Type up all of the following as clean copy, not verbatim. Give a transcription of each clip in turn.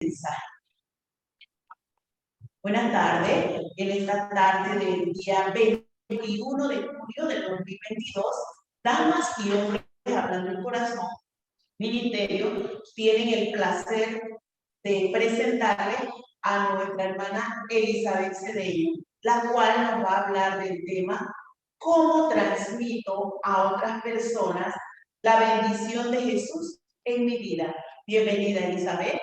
mensaje. Buenas tardes. En esta tarde del día 21 de julio del 2022, damas y hombres hablando el corazón, ministerio, tienen el placer de presentarle a nuestra hermana Elizabeth Cedeño, la cual nos va a hablar del tema ¿cómo transmito a otras personas la bendición de Jesús en mi vida? Bienvenida, Elizabeth.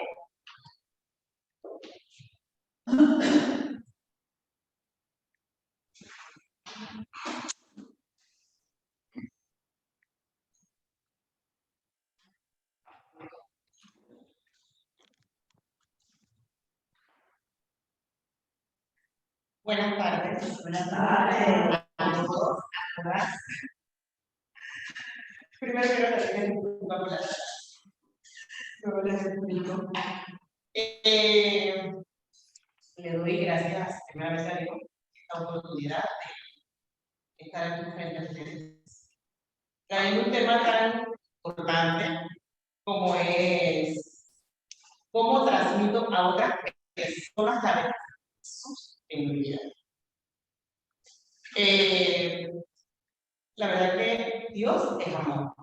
Buenas tardes. Buenas tardes a todos, a todas. Primero quiero agradecer luego les explico. Le doy gracias primera vez a Dios por esta oportunidad de estar aquí frente a ustedes. Traen un tema tan importante como es cómo transmito a otras personas la verdad de Jesús en mi vida. La verdad que Dios es amor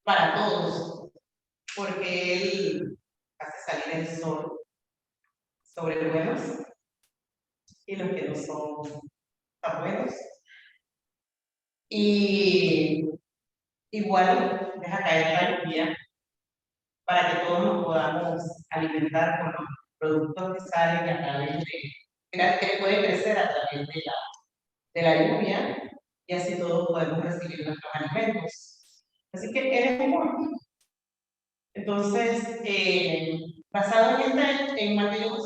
para todos, porque Él hace salir el sol sobre los buenos y los que no son tan buenos. Y igual deja caer la lluvia para que todos nos podamos alimentar con los productos que salen a través que puede crecer a través de la lluvia, y así todos podemos recibir nuestros alimentos. Así que eres amor. Entonces, basado en Mateo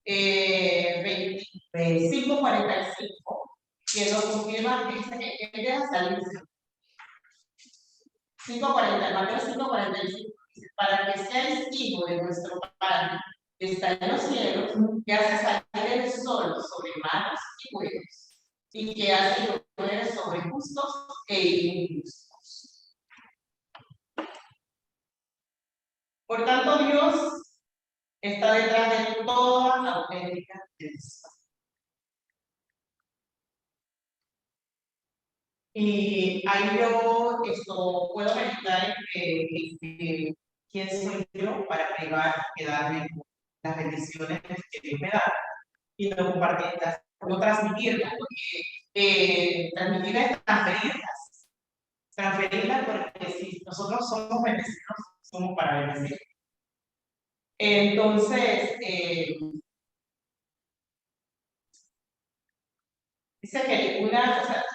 25:45, que lo confirma, dice que él deja salirse. Mateo 5:45 dice: para que seáis hijos de nuestro Padre que está en los cielos, que hace salir el sol sobre malos y buenos, y que hace llover sobre justos e injustos. Por tanto, Dios está detrás de toda auténtica bendición. Y ahí yo puedo meditar en quién soy yo para privar, quedarme con las bendiciones que Dios me da y no compartirlas, no transmitirlas, porque transmitir es transferirlas, porque si nosotros somos bendecidos, somos para bendecir. Entonces, dice que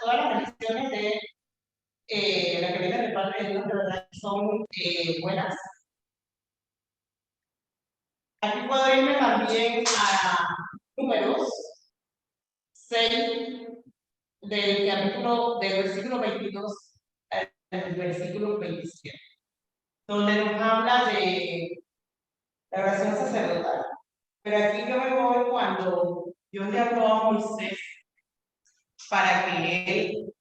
todas las bendiciones de la que viene de parte de Dios, de verdad, son buenas. Aquí puedo irme también a Números 6, del versículo 22 al versículo 27, donde nos habla de la oración sacerdotal. Pero aquí yo me voy cuando Dios le habló a Moisés para que él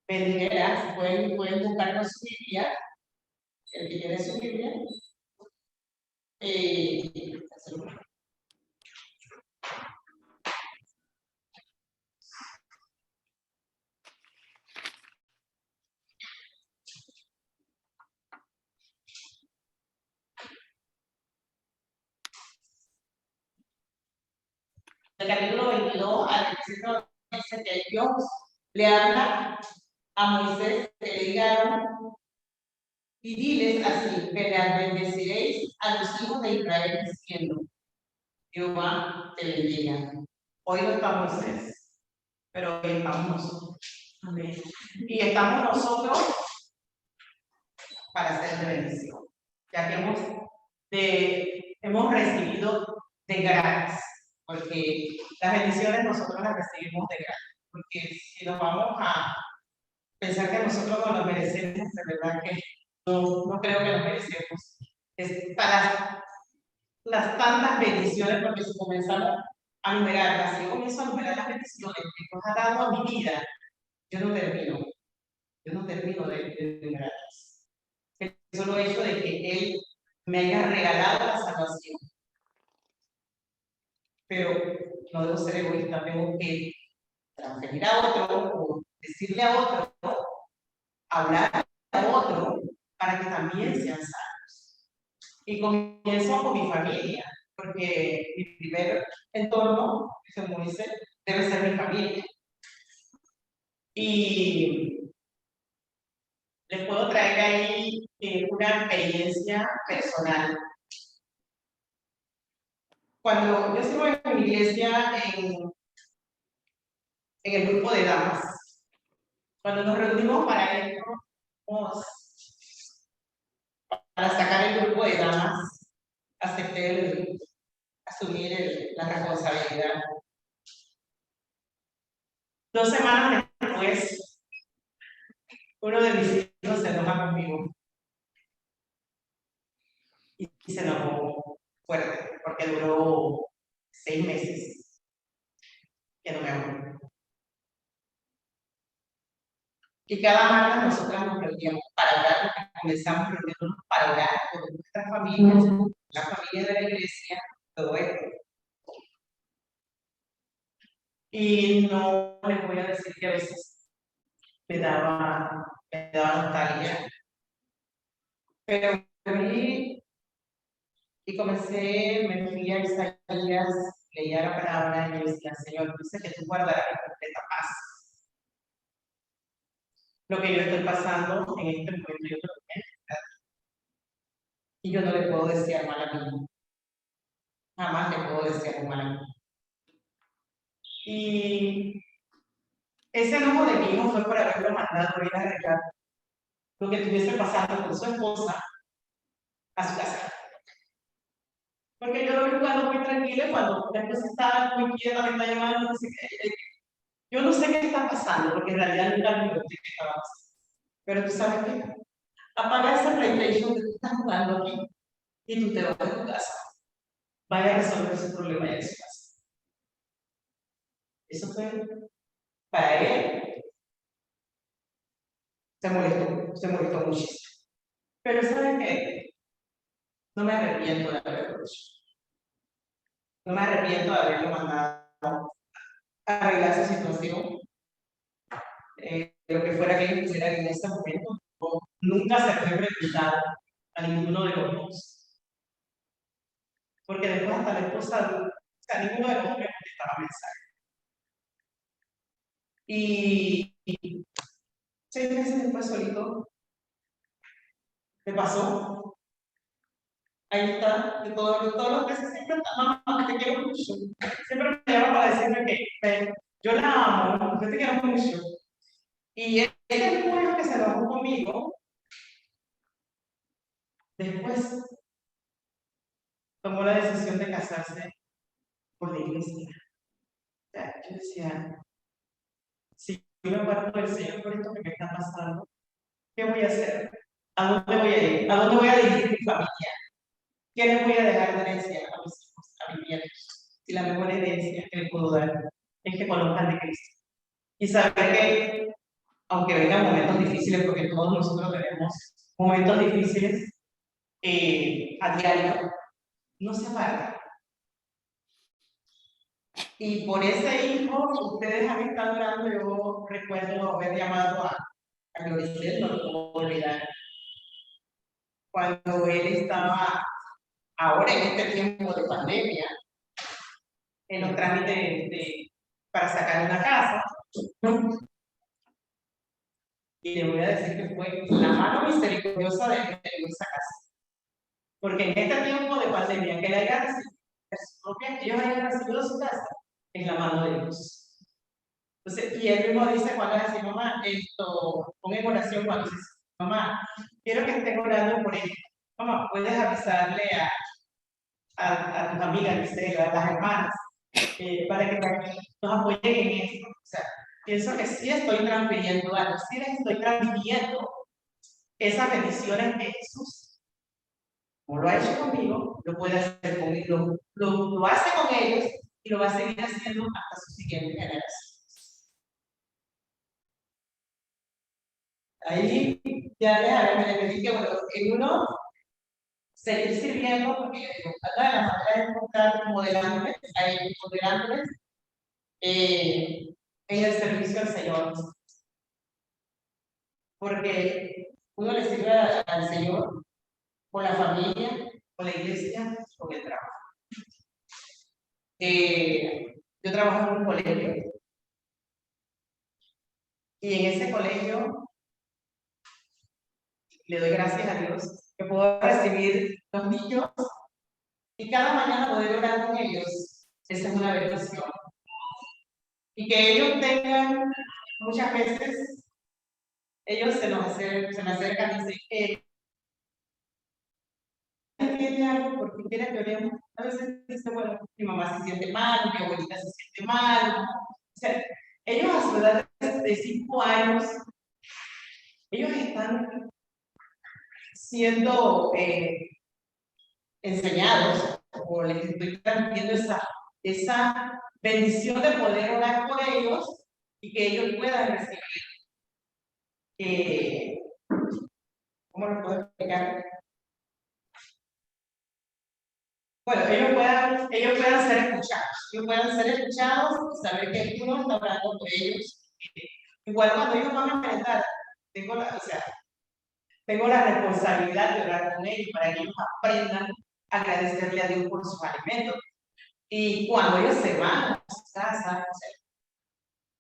bendijera. Si pueden buscar con su Biblia, el que tiene su Biblia. Del capítulo 22 al versículo dice que Dios le habla a Moisés que le diga y diles así: bendeciréis a los hijos de Israel diciendo: Jehová te bendiga. Hoy no está Moisés, pero hoy estamos nosotros. Amén. Y estamos nosotros para ser de bendición, ya que hemos recibido de gratis, porque las bendiciones nosotros las recibimos de gratis, porque si nos vamos a pensar que nosotros no lo merecemos, de verdad que no creo que lo merecemos. Es para las tantas bendiciones, porque si comenzamos a numerarlas, si yo comienzo a numerar las bendiciones que Dios ha dado a mi vida, yo no termino de numerarlas. solo hecho de que Él me haya regalado la salvación. Pero no debo ser egoísta, tengo que transferir a otro o decirle a otro, hablar a otro para que también sean sanos. Y comienzo con mi familia, porque mi primer entorno, como dice, debe ser mi familia. Y les puedo traer ahí una experiencia personal. Cuando yo estuve en mi iglesia en el grupo de damas, cuando nos reunimos para sacar el grupo de damas, acepté asumir la responsabilidad. 2 semanas después, uno de mis hijos se enoja conmigo y se enojó fuerte porque duró 6 meses que no me amó. Y cada martes nosotras nos reuníamos para orar, comenzamos reuniéndonos para orar por nuestras familias, la familia de la iglesia, todo esto. Y no les voy a decir que a veces me daba nostalgia, pero y comencé, me fui a Isaías, leía la palabra y yo decía, Señor, dice que tú guardarás en completa paz. Lo que yo estoy pasando en este momento, yo creo que y yo no le puedo desear mal a mí. Jamás le puedo desear mal a mí. Y ese enojo de mi hijo fue por haberlo mandado a ir a arreglar lo que estuviese pasando con su esposa a su casa. Porque yo lo vi jugando muy tranquilo y cuando después estaba muy quieta, me está llamando, no sé qué. Yo no sé qué está pasando, porque en realidad nunca me pregunté qué estaba pasando. Pero tú sabes qué, apaga ese PlayStation que tú estás jugando aquí y tú te vas a tu casa. Vaya a resolver ese problema en su casa. Eso fue para él. Se molestó muchísimo. Pero ¿sabes qué? No me arrepiento de haberlo hecho. No me arrepiento de haberlo mandado a arreglar esa situación. Lo que fuera que ellos quisieran en ese momento, nunca se fue preguntado a ninguno de los dos. Porque después hasta la esposa, o sea, ninguno de los dos me contestaba mensajes. Y 6 meses después solito, me pasó. Ahí está, de todos los meses siempre está, mamá, te quiero mucho. Siempre me llama para decirme que yo la amo, yo te quiero mucho. Y este mismo hijo que se enojó conmigo, después tomó la decisión de casarse por la iglesia. O sea, yo decía, si yo me aparto del Señor por esto que me está pasando, ¿qué voy a hacer? ¿A dónde voy a ir? ¿A dónde voy a dirigir mi familia? ¿Qué les voy a dejar de herencia a mis hijos, a mis nietos? Si la mejor herencia que les puedo dar es que conozcan de Cristo. Y saber que, aunque vengan momentos difíciles, porque todos nosotros tenemos momentos difíciles a diario, no se aparta. Y por ese hijo, ustedes han estado orando, yo recuerdo haber llamado a Gloricel, no lo puedo olvidar, cuando él estaba ahora en este tiempo de pandemia, en los trámites para sacar una casa. Y le voy a decir que fue la mano misericordiosa de esa casa. Porque en este tiempo de pandemia, que él haya recibido, ellos hayan recibido su casa, es la mano de Dios. Entonces, y él mismo dice cuando es así, mamá, pon en oración cuando dice, mamá, quiero que estén orando por él. Mamá, puedes avisarle a tus amigas, dice, a las hermanas, para que nos apoyen en esto. O sea, pienso que sí estoy transfiriendo algo, sí les estoy transmitiendo esas bendiciones de Jesús. Como lo ha hecho conmigo, lo puede hacer conmigo, lo hace con ellos y lo va a seguir haciendo hasta su siguiente generación. Ahí ya me pedí que, bueno, en uno, seguir sirviendo, porque una de las maneras es estar modelándoles en el servicio al Señor. Porque uno le sirve al Señor con la familia, con la iglesia, con el trabajo. Yo trabajo en un colegio y en ese colegio le doy gracias a Dios que puedo recibir los niños y cada mañana poder orar con ellos. Esa es una bendición. Y que ellos tengan, muchas veces, ellos se me acercan y dicen, tiene algo porque quiere que oremos. A veces dice, bueno, mi mamá se siente mal, mi abuelita se siente mal. O sea, ellos a su edad de 5 años, ellos están siendo enseñados o les estoy transmitiendo esa bendición de poder orar por ellos y que ellos puedan recibir. ¿Cómo lo puedo explicar? Bueno, ellos puedan ser escuchados, saber que uno está hablando por ellos. Igual cuando ellos van a enfrentar, tengo la responsabilidad de orar con ellos para que ellos aprendan a agradecerle a Dios por sus alimentos. Y cuando ellos se van a su casa,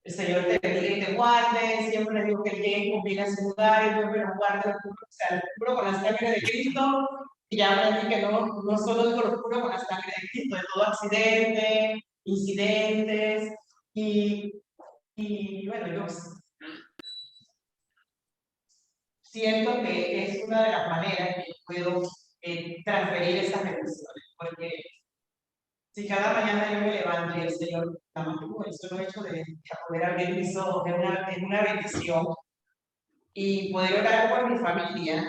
el Señor te bendiga y te guarde, siempre les digo que lleguen con bien a su lugar, y Dios me lo guarde, lo cubro con la sangre de Cristo, y ya aprendí que no solo digo lo cubro con la sangre de Cristo, de todo accidente, incidentes, y bueno, yo siento que es una de las maneras que puedo transferir esas bendiciones, porque si cada mañana yo me levanto y el Señor la mantuvo, el solo hecho de poder abrir mis ojos es una bendición, y poder orar por mi familia,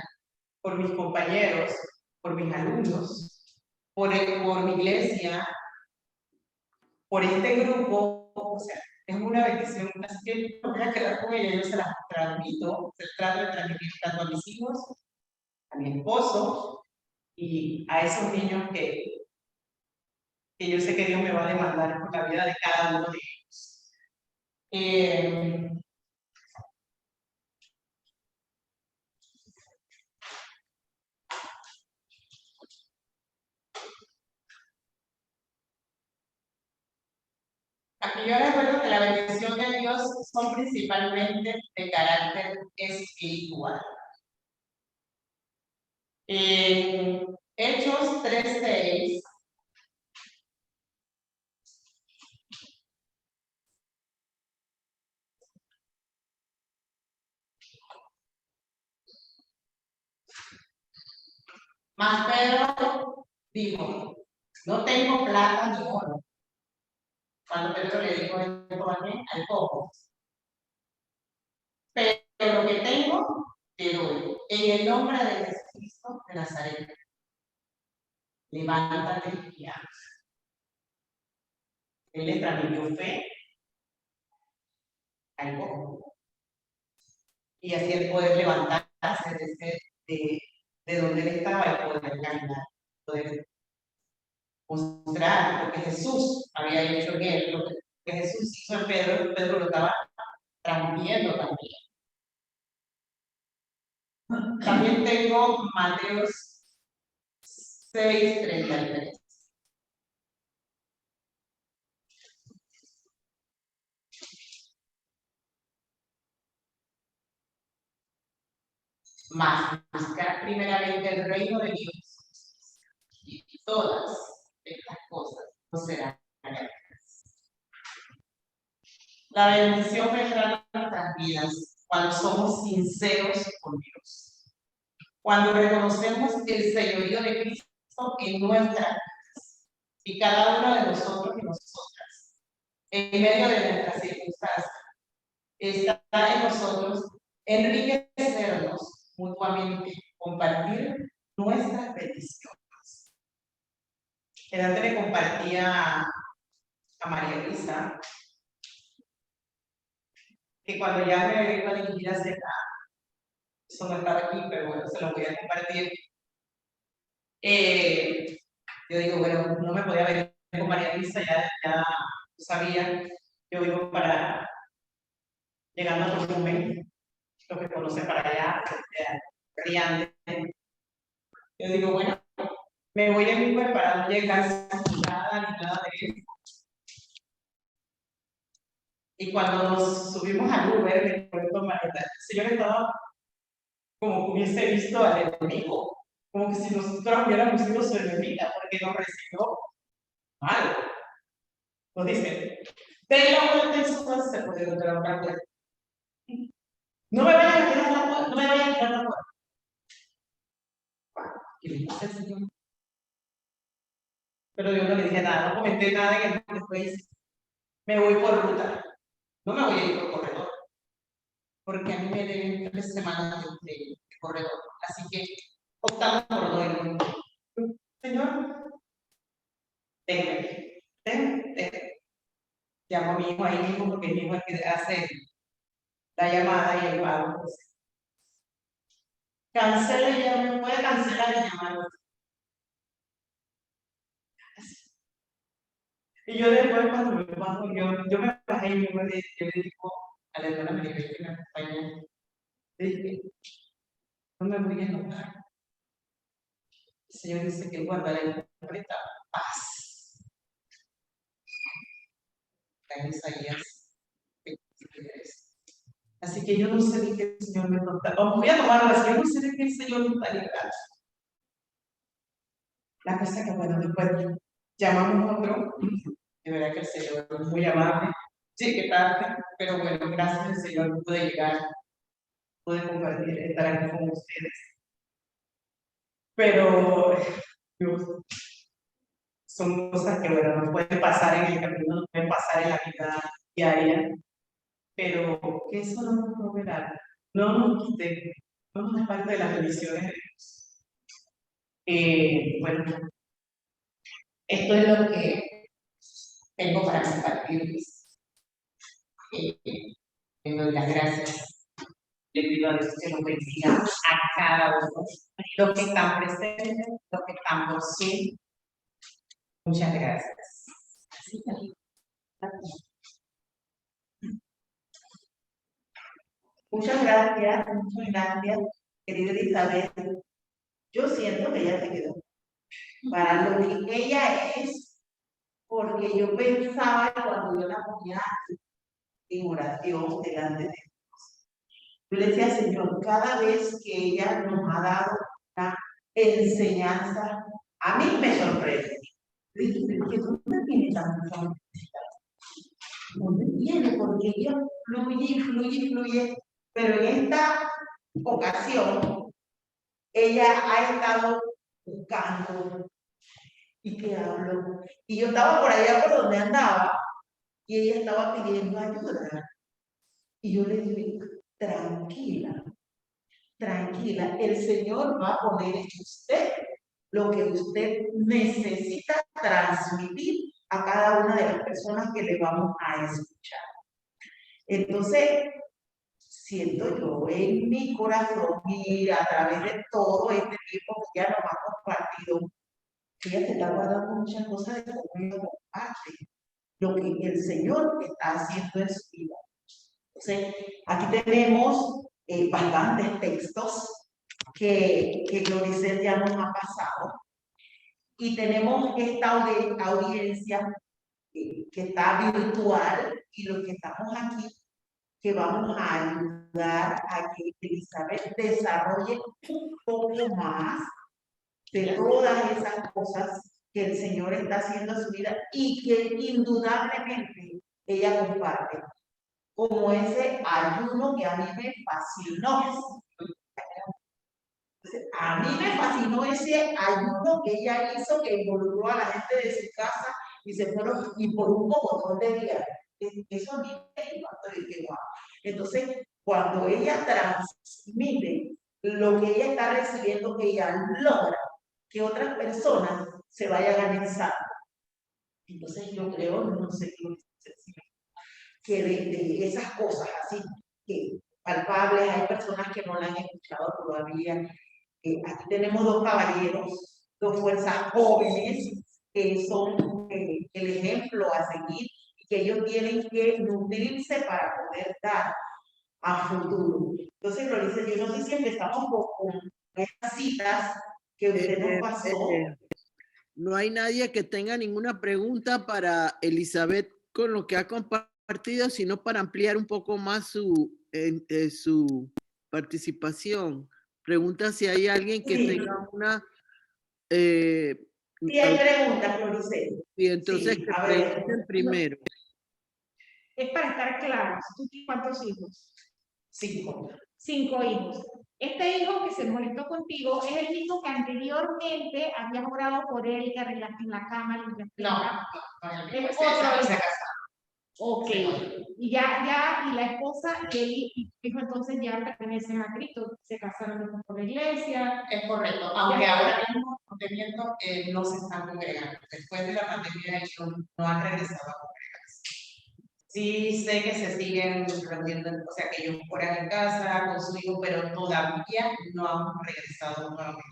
por mis compañeros, por mis alumnos, por mi iglesia, por este grupo, o sea, es una bendición. Así que no voy a quedar con ella, yo se las transmito, se trato de transmitir tanto a mis hijos, a mi esposo y a esos niños que yo sé que Dios me va a demandar por la vida de cada uno de ellos. Aquí yo recuerdo que la bendición de Dios son principalmente de carácter espiritual. En Hechos 3:6 mas Pedro dijo, no tengo plata ni oro. Cuando Pedro le dijo esto al poco, pero lo que tengo, te doy. En el nombre de Jesucristo de Nazaret, levántate y anda. Él le transmitió fe al poco. Y así el poder levantarse de donde él estaba y poder caminar, poder mostrar lo que Jesús había hecho en él, lo que Jesús hizo en Pedro, Pedro lo estaba transmitiendo también. También tengo Mateo 6:33. Mas buscar primeramente el reino de Dios y todas estas cosas no serán añadidas. La bendición vendrá en nuestras vidas cuando somos sinceros con Dios, cuando reconocemos el señorío de Cristo en nuestras vidas y cada uno de nosotros y nosotras, en medio de nuestras circunstancias, está en nosotros enriquecernos mutuamente, compartir nuestras bendiciones. Antes le compartía a María Luisa que cuando ya me iba a dirigir a cenar, eso no estaba aquí, pero bueno, se lo voy a compartir. Yo digo, bueno, no me podía ver con María Luisa, ya sabía, yo vivo para, llegando a Tocumen, lo que conoce para allá, brillante. Yo digo, bueno, me voy en Uber para no llegar sin nada ni nada de eso. Y cuando nos subimos al Uber, el señor estaba como que hubiese visto al enemigo, como que si nosotros hubiéramos sido su enemiga, porque nos recibió mal. Nos dice, de la vuelta en su casa se puede encontrar otra puerta. No me vayan a tirar la puerta, no me vayan a tirar la puerta. ¿Qué le dice el Señor? Pero yo no le dije nada, no comenté nada en el después me voy por ruta. No me voy a ir por corredor, porque a mí me deben 3 semanas de corredor. Así que optamos por no ir. Señor, déjeme. Llamo a mi hijo ahí mismo, porque mi hijo es el que hace la llamada y el pago. Cancela y ya me puede cancelar y llamar. Y yo después cuando me bajo, yo me bajé y yo le digo a la hermana Maribel que me acompaña, le dije, no me voy a enojar. El Señor dice que guardará en completa paz. Está en Isaías 23. Así que yo no sé de qué el Señor me está. Voy a tomarlo así, yo no sé de qué el Señor me está librando. La cosa que, bueno, después llamamos a otro, de verdad que el Señor es muy amable. Sí, que tarde, pero bueno, gracias al Señor pude llegar, pude compartir, estar aquí con ustedes. Pero Dios, son cosas que, bueno, no pueden pasar en el camino, no pueden pasar en la vida diaria, pero que eso no nos moverá, no nos quite, no nos parte de las bendiciones de Dios. Bueno, esto es lo que tengo para compartirles. Le doy las gracias. Le pido a Dios que nos bendiga a cada uno. Los que están presentes, los que están por sí. Muchas gracias. Muchas gracias, querida Elizabeth. Yo siento que ella se quedó para lo que ella es, porque yo pensaba cuando yo la ponía en oración delante de Dios, yo le decía, Señor, cada vez que ella nos ha dado una enseñanza, a mí me sorprende. Dije, ¿dónde viene tanta ¿Dónde viene? Porque ella fluye, pero en esta ocasión ella ha estado buscando y que hablo. Y yo estaba por allá por donde andaba y ella estaba pidiendo ayuda. Y yo le dije, tranquila, tranquila, el Señor va a poner en usted lo que usted necesita transmitir a cada una de las personas que le vamos a escuchar. Entonces, siento yo en mi corazón y a través de todo este tiempo que ya nos ha compartido, que ella te está guardando muchas cosas de cómo ella comparte lo que el Señor está haciendo en su vida. Entonces, aquí tenemos bastantes textos que Gloricel ya nos ha pasado y tenemos esta audiencia que está virtual y los que estamos aquí que vamos a ayudar a que Elizabeth desarrolle un poco más de todas esas cosas que el Señor está haciendo en su vida y que indudablemente ella comparte, como ese ayuno que a mí me fascinó. A mí me fascinó ese ayuno que ella hizo, que involucró a la gente de su casa y se fueron, y por un poco de días. Eso a mí me impactó y dije, wow. Entonces, cuando ella transmite lo que ella está recibiendo, ella logra que otras personas se vayan anexando. Entonces, yo creo, no sé qué que de esas cosas así, que palpables, hay personas que no la han escuchado todavía. Aquí tenemos dos caballeros, dos fuerzas jóvenes que son el ejemplo a seguir y que ellos tienen que nutrirse para poder dar a futuro. Entonces, Glorice, yo no sé si empezamos con estas citas que usted nos pasó. No hay nadie que tenga ninguna pregunta para Elizabeth con lo que ha compartido, sino para ampliar un poco más su participación. Pregunta si hay alguien que tenga una... Sí, hay preguntas, Glorice. Y entonces Sí, que a ver. pregunten primero. Es para estar claros. ¿Tú tienes cuántos hijos? 5. 5 hijos. Este hijo que se molestó contigo es el mismo que anteriormente habías orado por él, que arreglaste en la cama, limpiaste la cama. Es otro hijo. Ok. Y y la esposa y el hijo entonces ya pertenecen a Cristo, se casaron por la iglesia. Es correcto, aunque ahora mismo no se están congregando. Después de la pandemia ellos no han regresado a congregarse. Sí sé que se siguen reuniendo, o sea que ellos oran en casa con su hijo, pero todavía no han regresado nuevamente.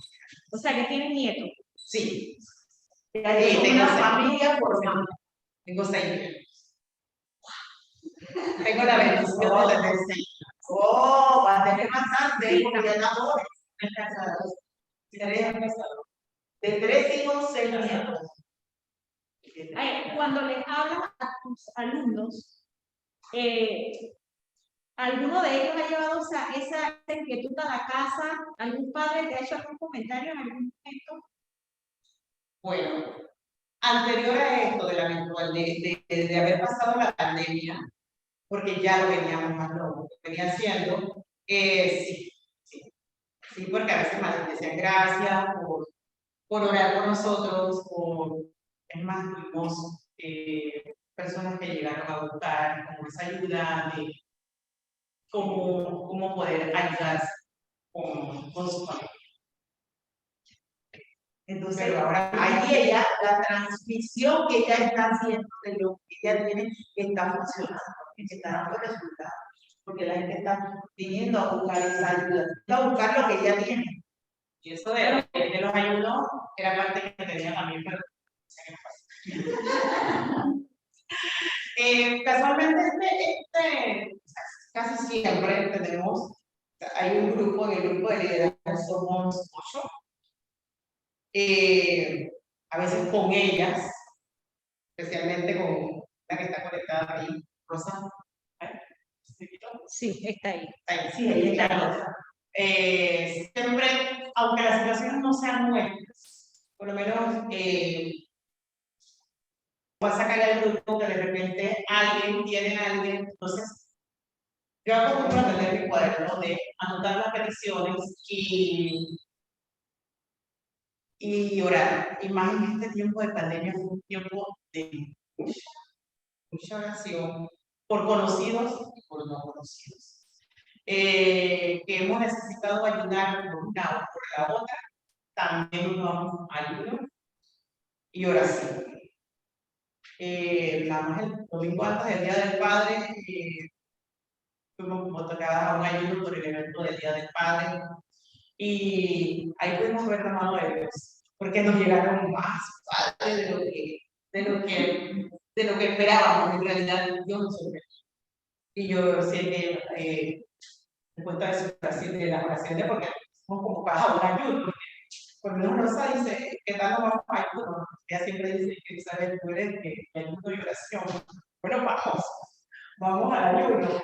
O sea que tienen nietos. Sí. Tengo una familia formada. Tengo 6 nietos. Tengo la bendición de tener 6. Oh, va a tener bastante, porque ya está joven. De 3 hijos, 6 nietos. Cuando les hablas a tus alumnos, ¿alguno de ellos ha llevado esa inquietud a la casa? ¿Algún padre te ha hecho algún comentario en algún momento? Bueno, anterior a esto de la virtual, de haber pasado la pandemia, porque ya lo veníamos más lo venía haciendo, sí, porque a veces más decían gracias por orar por nosotros, es más, tuvimos personas que llegaron a buscar como esa ayuda de cómo poder ayudarse con su familia. Entonces, Pero ahora ahí ella, la transmisión que ella está haciendo de lo que ella tiene, está funcionando, está dando resultados, porque la gente está viniendo a buscar esa ayuda, a buscar lo que ella tiene. Y eso de que los ayudó era parte que tenía también, pero casualmente, casi siempre tenemos, hay un grupo, en el grupo de liderazgo somos 8. A veces con ellas, especialmente con la que está conectada ahí, Rosa. Sí, está ahí. Sí, ahí está Rosa. Siempre, aunque las situaciones no sean nuestras, por lo menos va a sacar al grupo que de repente alguien tiene a alguien, entonces yo acostumbro a tener mi cuaderno de anotar las peticiones y orar. Y más en este tiempo de pandemia fue un tiempo de mucha oración por conocidos y por no conocidos. Que hemos necesitado ayudar por una o por la otra, también nos vamos a ayuda y oración. Nada más el domingo antes del Día del Padre, fuimos como tocadas a un ayuno por el evento del Día del Padre, y ahí pudimos ver la mano de Dios, porque nos llegaron más padres de lo que esperábamos. En realidad, Dios nos sorprendió. Y yo sé que después de eso, así de la oración, porque somos como para un ayuno, porque cuando uno dice que tal no vamos a ayuno, ella siempre dice que Isabel, tú eres que ayuno y oración. Bueno, vamos al ayuno.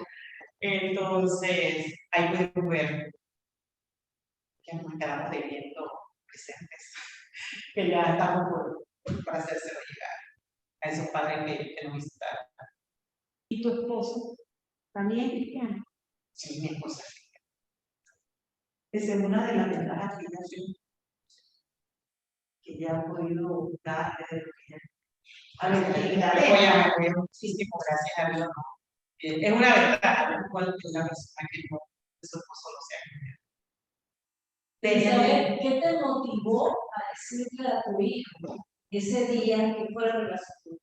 Entonces, ahí podemos ver que nos quedamos debiendo presentes, que ya estamos para hacérselo llegar a esos padres que nos visitaron. ¿Y tu esposo también es cristiano? Sí, mi esposa. Esa es una de las ventajas que ya ha podido dar de lo que Muchísimo gracias a Dios. Es una ventaja, igual que una persona que no, su esposo no sea. Isabel, ¿qué te motivó a decirle a tu hijo ese día que fue la relación?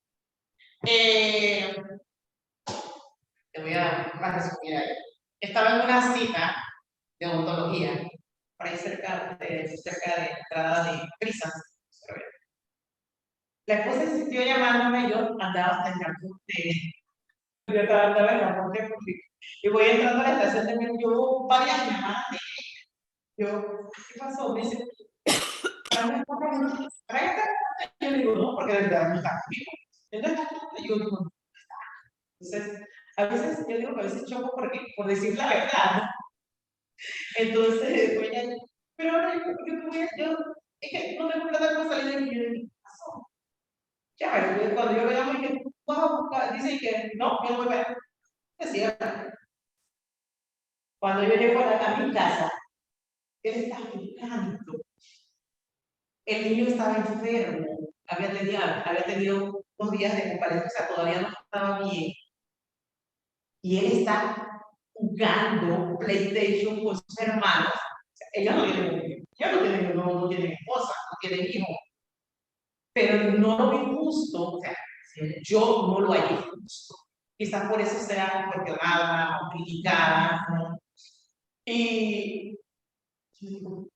Te voy a resumir ahí. estaba en una cita de odontología, por ahí cerca de la entrada de Prisas. La esposa insistió llamándome, yo andaba en transporte, yo andaba en transporte público. Y voy entrando a la estación de metro, yo varias llamadas de ella. Yo, ¿qué pasó? Me dice, ¿para esta? Yo digo, no, porque de verdad no está conmigo. Entonces, yo digo, no está. Entonces, a veces, yo digo que a veces choco porque, por decir la verdad. Entonces, ella, pero ahora yo, es que no tengo plata para salir de mi ¿qué pasó? Ya, cuando yo veamos que vas a buscar, dicen que no, yo no voy a ver. Es cierto. Cuando yo llego a mi casa, él está buscando. El niño estaba enfermo, había tenido 2 días de convalecencia, todavía no estaba bien. Y él está jugando PlayStation con sus hermanos. O sea, ella no tiene esposa, no tiene hijo. Pero no lo vi justo, o sea, yo no lo hallé justo. Quizás por eso sea cuestionada o criticada, ¿no? Y yo digo,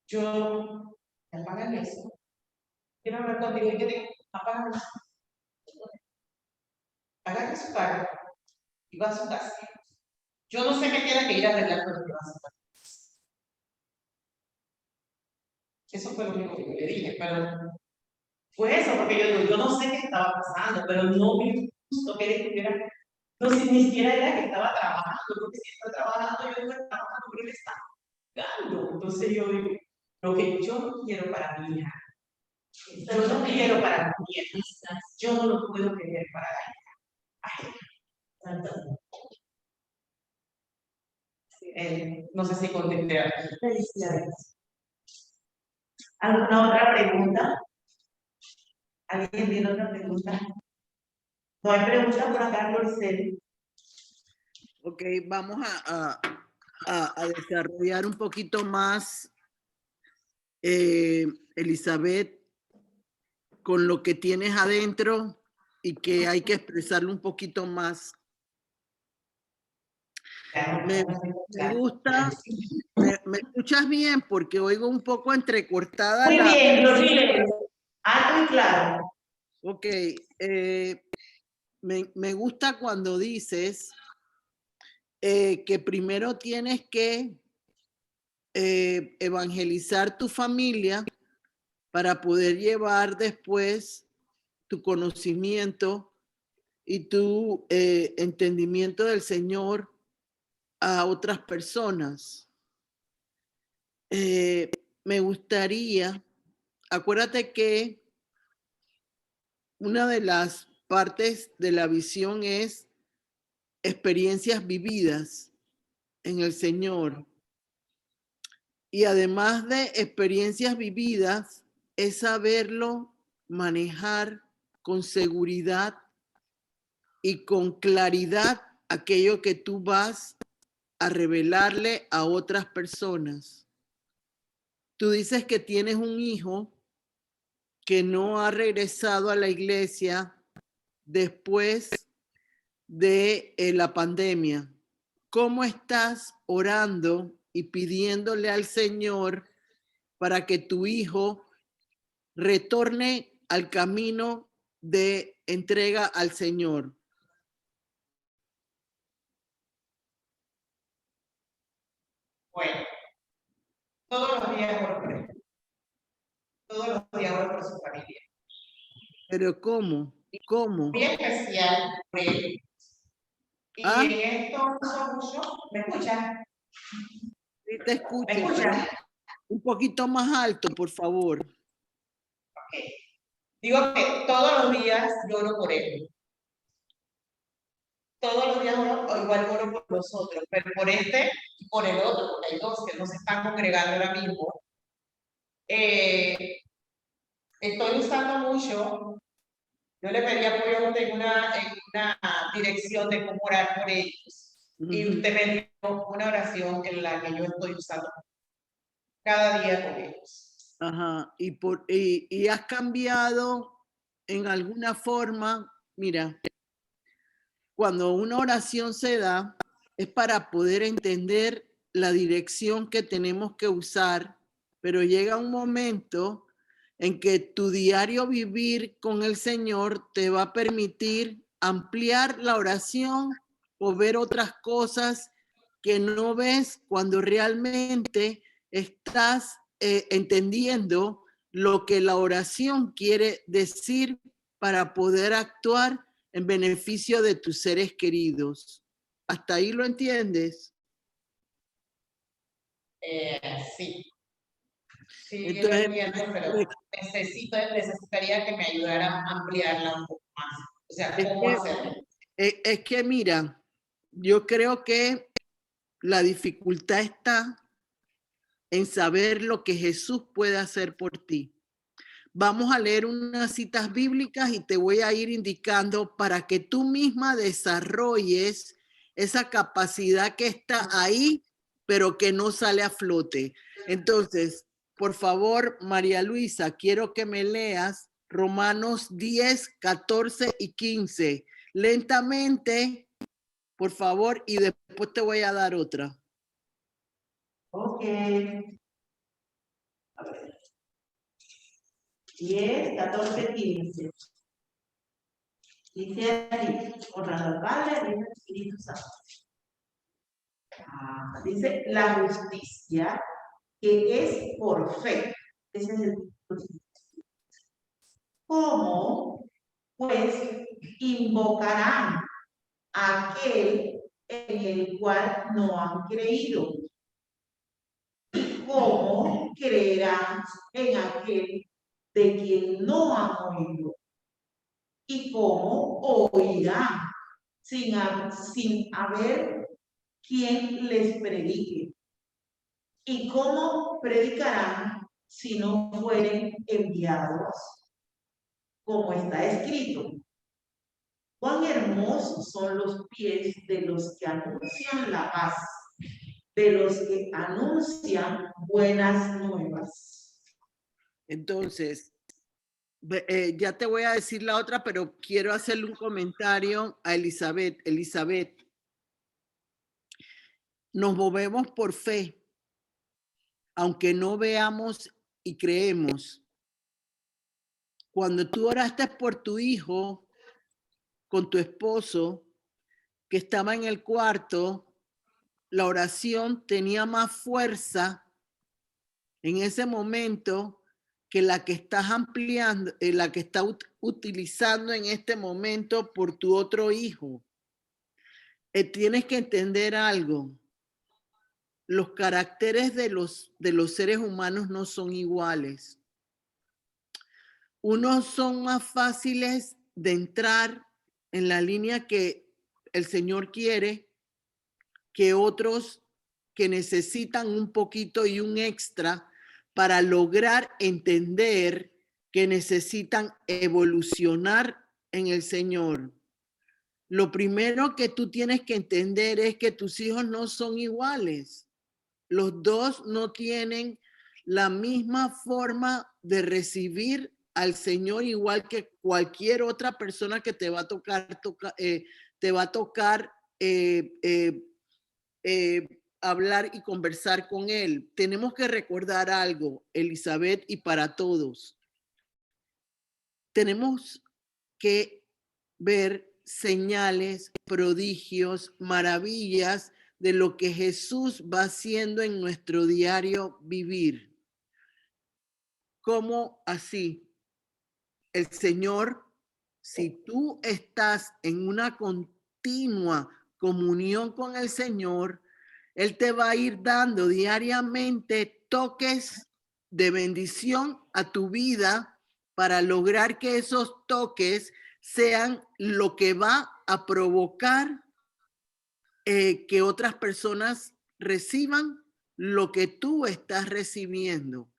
yo, ¿me apagan eso? Quiero hablar contigo y que digo, apagan eso. Agarra su carro y va a su casa. Yo no sé qué tiene que ir a arreglar con lo que va a su casa. Eso fue lo único que yo le dije, pero fue eso, porque yo digo, yo no sé qué estaba pasando, pero no vi justo que él estuviera, no sé, ni siquiera era que estaba trabajando, porque si está trabajando, yo no estoy trabajando, pero él está jugando. Entonces yo digo, lo que yo no quiero para mi hija, yo no quiero para mi nietas, yo no lo puedo querer para la hija. No sé si contesté a Felicidades. ¿Alguna otra pregunta? ¿Alguien tiene otra pregunta? No hay pregunta por acá, Lorcel. Ok, vamos a desarrollar un poquito más, Elizabeth, con lo que tienes adentro y que hay que expresarlo un poquito más. Me gusta, me escuchas bien porque oigo un poco entrecortada Muy la... bien, Lorcel. Alto y claro. Ok, me gusta cuando dices que primero tienes que evangelizar tu familia para poder llevar después tu conocimiento y tu entendimiento del Señor a otras personas. Me gustaría, acuérdate que una de las partes de la visión es experiencias vividas en el Señor. Y además de experiencias vividas, es saberlo manejar con seguridad y con claridad aquello que tú vas a revelarle a otras personas. Tú dices que tienes un hijo que no ha regresado a la iglesia después de la pandemia. ¿Cómo estás orando y pidiéndole al Señor para que tu hijo retorne al camino de entrega al Señor? Bueno, todos los días oro por él. Todos los días oro por su familia. Pero ¿cómo? ¿Cómo? Muy especial por él. Y ¿Ah? en esto uso mucho, ¿me escuchan? Sí te escucho, ¿Me escuchan? un poquito más alto, por favor. Okay. Digo que todos los días yo oro por él. Todos los días oro, o igual oro por los otros, pero por este y por el otro, porque hay 2 que no se están congregando ahora mismo. Estoy usando mucho. Yo le pedí apoyo a usted en una dirección de cómo orar por ellos. Y usted me dio una oración en la que yo estoy usando cada día con ellos. Ajá. Y has cambiado en alguna forma. Mira, cuando una oración se da, es para poder entender la dirección que tenemos que usar, pero llega un momento en que tu diario vivir con el Señor te va a permitir ampliar la oración o ver otras cosas que no ves cuando realmente estás entendiendo lo que la oración quiere decir para poder actuar en beneficio de tus seres queridos. ¿Hasta ahí lo entiendes? Sí. Sí, yo lo Entonces, entiendo, pero necesitaría que me ayudara a ampliarla un poco más. O sea, ¿cómo hacerlo? es que mira, yo creo que la dificultad está en saber lo que Jesús puede hacer por ti. Vamos a leer unas citas bíblicas y te voy a ir indicando para que tú misma desarrolles esa capacidad que está ahí, pero que no sale a flote. Entonces, por favor, María Luisa, quiero que me leas Romanos 10, 14 y 15. Lentamente, por favor, y después te voy a dar otra. Ok. A ver. 10, 14, 15. Dice así, honrando al Padre y al Espíritu Santo. Dice la justicia que es por fe. Ese es el ¿cómo? Pues invocarán a aquel en el cual no han creído. ¿Cómo creerán en aquel de quien no han oído? ¿Y cómo oirán sin haber quien les predique? ¿Y cómo predicarán si no fueren enviados? Como está escrito, cuán hermosos son los pies de los que anuncian la paz, de los que anuncian buenas nuevas. Entonces, ya te voy a decir la otra, pero quiero hacerle un comentario a Elizabeth. Elizabeth, nos movemos por fe, aunque no veamos y creemos. Cuando tú oraste por tu hijo con tu esposo que estaba en el cuarto, la oración tenía más fuerza en ese momento que la que estás ampliando, la que estás utilizando en este momento por tu otro hijo. Tienes que entender algo. Los caracteres de los seres humanos no son iguales. Unos son más fáciles de entrar en la línea que el Señor quiere que otros que necesitan un poquito y un extra para lograr entender que necesitan evolucionar en el Señor. Lo primero que tú tienes que entender es que tus hijos no son iguales. Los dos no tienen la misma forma de recibir al Señor igual que cualquier otra persona que te va a tocar hablar y conversar con él. Tenemos que recordar algo, Elizabeth, y para todos. Tenemos que ver señales, prodigios, maravillas de lo que Jesús va haciendo en nuestro diario vivir. ¿Cómo así? El Señor, si tú estás en una continua comunión con el Señor, Él te va a ir dando diariamente toques de bendición a tu vida para lograr que esos toques sean lo que va a provocar que otras personas reciban lo que tú estás recibiendo.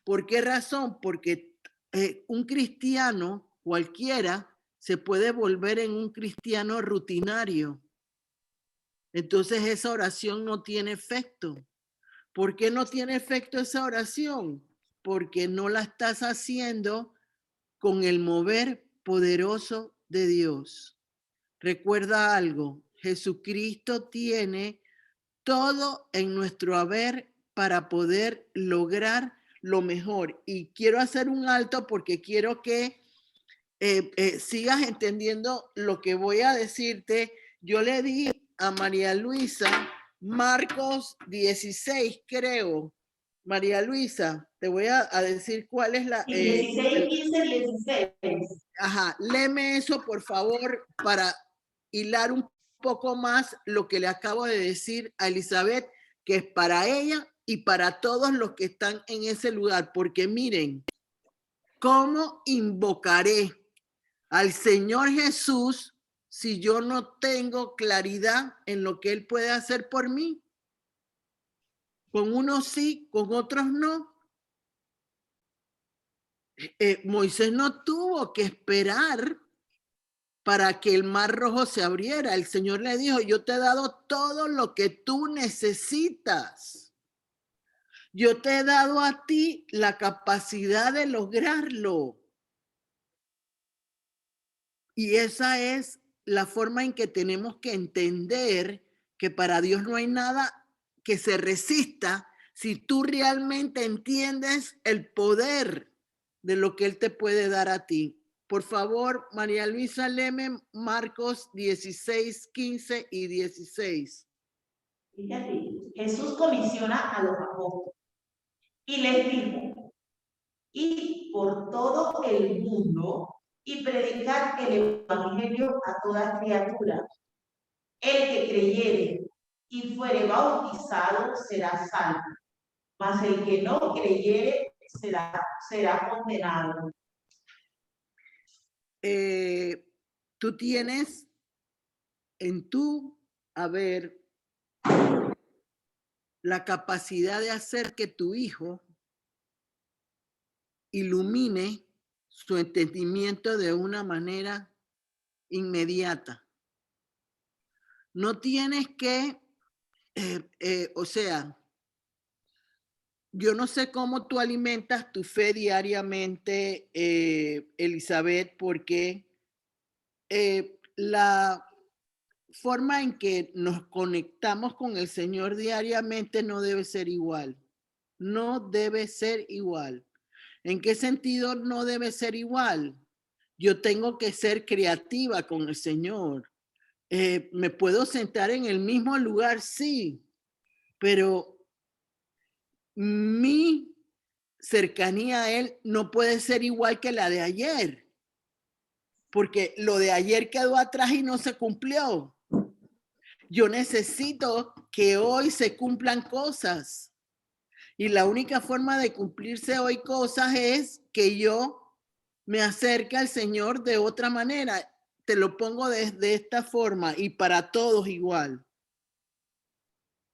¿Por qué razón? Porque un cristiano cualquiera se puede volver en un cristiano rutinario. Entonces esa oración no tiene efecto. ¿Por qué no tiene efecto esa oración? Porque no la estás haciendo con el mover poderoso de Dios. Recuerda algo, Jesucristo tiene todo en nuestro haber para poder lograr lo mejor. Y quiero hacer un alto porque quiero que sigas entendiendo lo que voy a decirte. Yo le di a María Luisa Marcos 16, creo. María Luisa, te voy a decir cuál es la... 16, 15, 16. Ajá, léeme eso, por favor, para hilar un poco más lo que le acabo de decir a Elizabeth, que es para ella y para todos los que están en ese lugar, porque miren, ¿cómo invocaré al Señor Jesús si yo no tengo claridad en lo que Él puede hacer por mí? Con unos sí, con otros no. Moisés no tuvo que esperar para que el mar rojo se abriera. El Señor le dijo, yo te he dado todo lo que tú necesitas. Yo te he dado a ti la capacidad de lograrlo. Y esa es la forma en que tenemos que entender que para Dios no hay nada que se resista si tú realmente entiendes el poder de lo que Él te puede dar a ti. Por favor, María Luisa, léeme Marcos 16, 15 y 16. Fíjate, Jesús comisiona a los apóstoles y les dijo, id por todo el mundo y predicar el evangelio a toda criatura. El que creyere y fuere bautizado será salvo, mas el que no creyere será condenado. Tú tienes en tu haber la capacidad de hacer que tu hijo ilumine su entendimiento de una manera inmediata. No tienes que, o sea, yo no sé cómo tú alimentas tu fe diariamente, Elizabeth, porque la forma en que nos conectamos con el Señor diariamente no debe ser igual. No debe ser igual. ¿En qué sentido no debe ser igual? Yo tengo que ser creativa con el Señor. Me puedo sentar en el mismo lugar, sí, pero mi cercanía a Él no puede ser igual que la de ayer, porque lo de ayer quedó atrás y no se cumplió. Yo necesito que hoy se cumplan cosas. Y la única forma de cumplirse hoy cosas es que yo me acerque al Señor de otra manera. Te lo pongo de esta forma y para todos igual.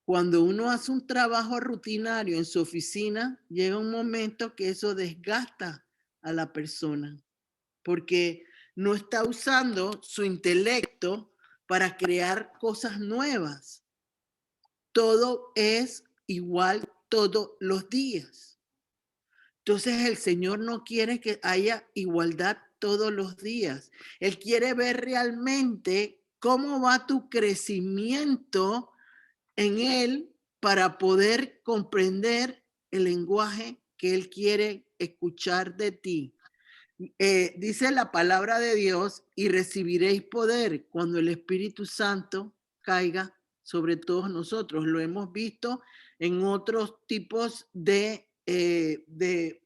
Cuando uno hace un trabajo rutinario en su oficina, llega un momento que eso desgasta a la persona, porque no está usando su intelecto para crear cosas nuevas. Todo es igual todos los días. Entonces el Señor no quiere que haya igualdad todos los días. Él quiere ver realmente cómo va tu crecimiento en Él para poder comprender el lenguaje que Él quiere escuchar de ti. Dice la palabra de Dios, y recibiréis poder cuando el Espíritu Santo caiga sobre todos nosotros. Lo hemos visto en otros tipos de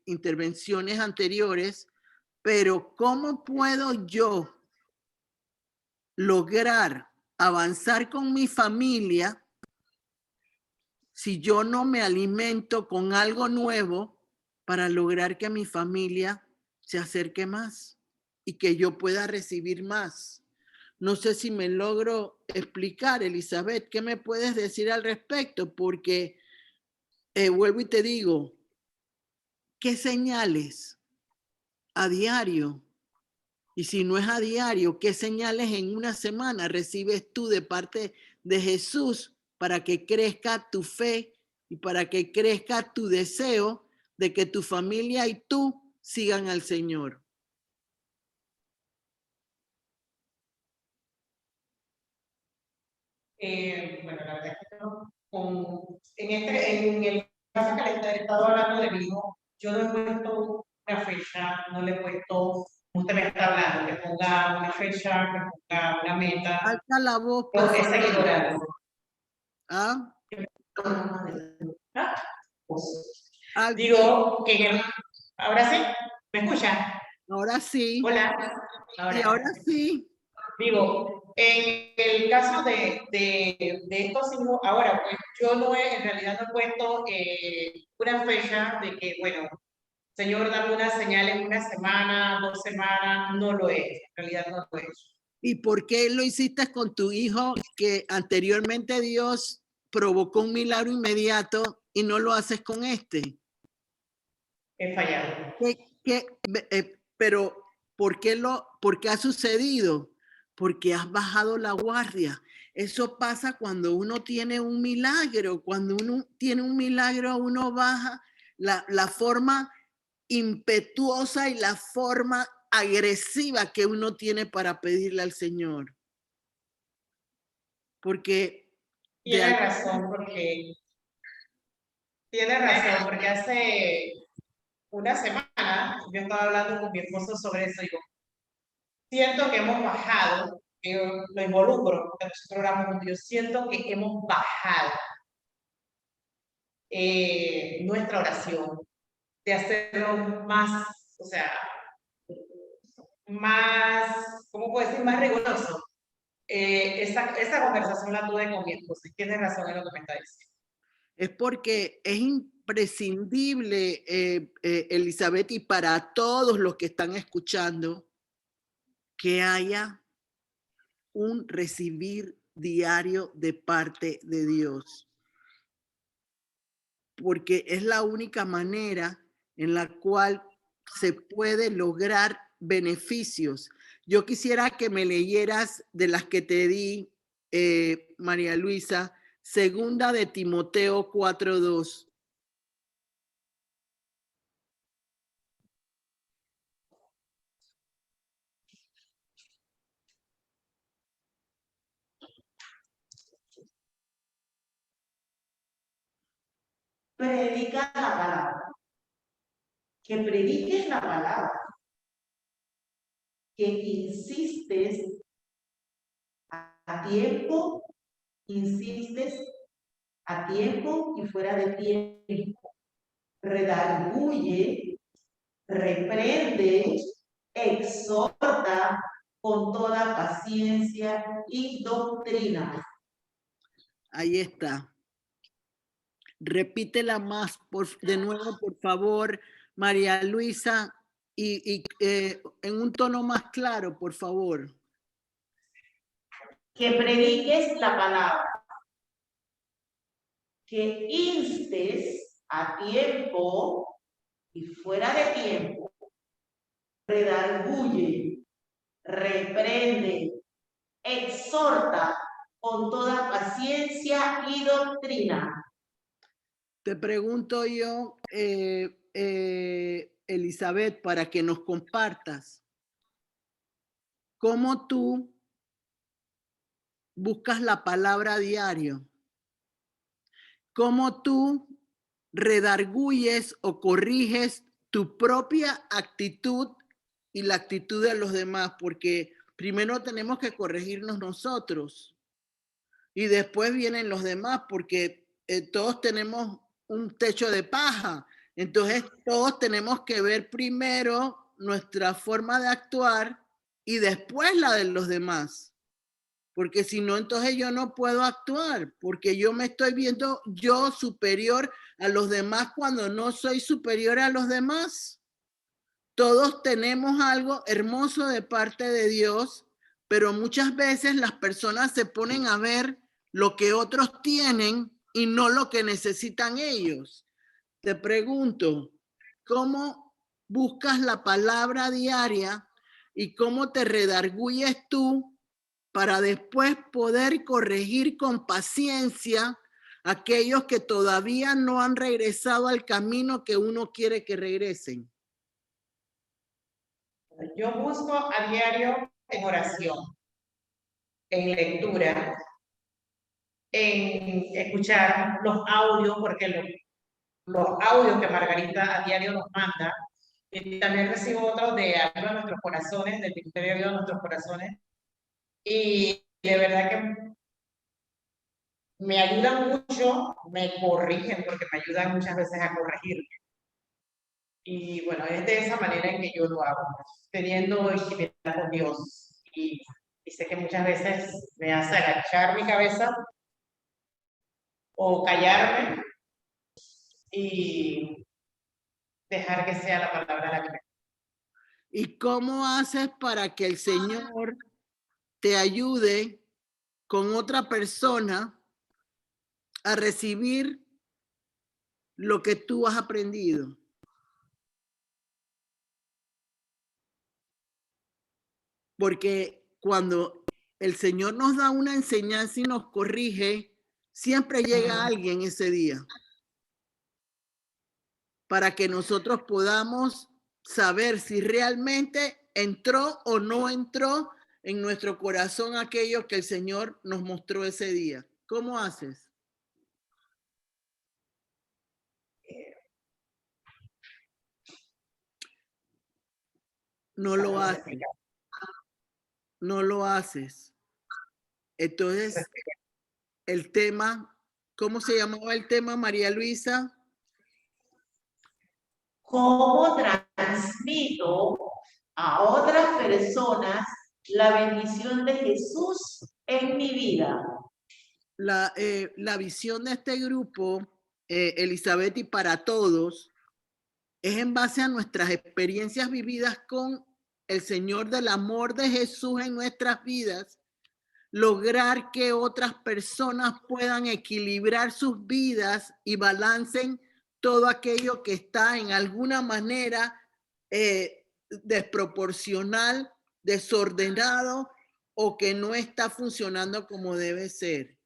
intervenciones anteriores, pero ¿cómo puedo yo lograr avanzar con mi familia si yo no me alimento con algo nuevo para lograr que mi familia se acerque más y que yo pueda recibir más? No sé si me logro explicar, Elizabeth. ¿Qué me puedes decir al respecto? Porque vuelvo y te digo, ¿qué señales a diario? Y si no es a diario, ¿qué señales en una semana recibes tú de parte de Jesús para que crezca tu fe y para que crezca tu deseo de que tu familia y tú sigan al Señor? Bueno, la verdad es que en el caso que le he estado hablando de mi hijo, yo no he puesto una fecha, no le he puesto, usted me está hablando, que ponga una fecha, que ponga una meta, Alza la voz, por pero he favor. seguido orando. ¿Ah? ¿Ah? Alza- Digo que ahora sí, ¿me escuchan? Ahora sí. Hola. Y ahora sí. Digo, en el caso de estos hijos, ahora, pues yo no he, en realidad no he puesto una fecha de que, bueno, Señor, dame una señal en una semana, 2 semanas, no lo he hecho, en realidad no lo he hecho. ¿Y por qué lo hiciste con tu hijo que anteriormente Dios provocó un milagro inmediato y no lo haces con este? He fallado. Pero por qué ha sucedido? Porque has bajado la guardia. Eso pasa cuando uno tiene un milagro. Cuando uno tiene un milagro, uno baja la forma impetuosa y la forma agresiva que uno tiene para pedirle al Señor. Porque Tiene razón, porque hace una semana yo estaba hablando con mi esposo sobre eso y digo, siento que hemos bajado, yo lo involucro, porque nosotros oramos con Dios, siento que hemos bajado nuestra oración, de hacerlo más, o sea, más, ¿cómo puedo decir? Más riguroso. Esa conversación la tuve con mi esposo y tiene razón en lo que me está diciendo. es porque es imprescindible, Elizabeth, y para todos los que están escuchando, que haya un recibir diario de parte de Dios. Porque es la única manera en la cual se puede lograr beneficios. Yo quisiera que me leyeras de las que te di, María Luisa, segunda de Timoteo 4:2. Predica la palabra. Que prediques la palabra. Que insistes a tiempo, insistes a tiempo y fuera de tiempo. Redarguye, reprende, exhorta con toda paciencia y doctrina. Ahí está. Repítela más de nuevo, por favor, María Luisa, y en un tono más claro, por favor. Que prediques la palabra. Que instes a tiempo y fuera de tiempo. Redarguye, reprende, exhorta con toda paciencia y doctrina. Te pregunto yo, Elizabeth, para que nos compartas, ¿cómo tú buscas la palabra a diario? ¿Cómo tú redarguyes o corriges tu propia actitud y la actitud de los demás? Porque primero tenemos que corregirnos nosotros y después vienen los demás, porque todos tenemos un techo de paja. Entonces todos tenemos que ver primero nuestra forma de actuar y después la de los demás. Porque si no, entonces yo no puedo actuar, porque yo me estoy viendo yo superior a los demás cuando no soy superior a los demás. Todos tenemos algo hermoso de parte de Dios, pero muchas veces las personas se ponen a ver lo que otros tienen y no lo que necesitan ellos. Te pregunto, ¿cómo buscas la palabra diaria y cómo te redarguyes tú para después poder corregir con paciencia a aquellos que todavía no han regresado al camino que uno quiere que regresen? Yo busco a diario en oración, en lectura, en escuchar los audios, porque los audios que Margarita a diario nos manda, y también recibo otros de Ayuda a Nuestros Corazones, del Ministerio de Ayuda a Nuestros Corazones, y de verdad que me ayudan mucho, me corrigen, porque me ayudan muchas veces a corregirme. Y bueno, es de esa manera en que yo lo hago, teniendo intimidad con Dios. Y sé que muchas veces me hace agachar mi cabeza o callarme y dejar que sea la palabra la que me... ¿Y cómo haces para que el Señor te ayude con otra persona a recibir lo que tú has aprendido? Porque cuando el Señor nos da una enseñanza y nos corrige, siempre llega alguien ese día para que nosotros podamos saber si realmente entró o no entró en nuestro corazón aquello que el Señor nos mostró ese día. ¿Cómo haces? No lo haces. No lo haces. Entonces, el tema, ¿cómo se llamaba el tema, María Luisa? ¿Cómo transmito a otras personas la bendición de Jesús en mi vida? La visión de este grupo, Elizabeth y para todos, es en base a nuestras experiencias vividas con el Señor, del amor de Jesús en nuestras vidas, lograr que otras personas puedan equilibrar sus vidas y balancen todo aquello que está en alguna manera desproporcional, desordenado o que no está funcionando como debe ser.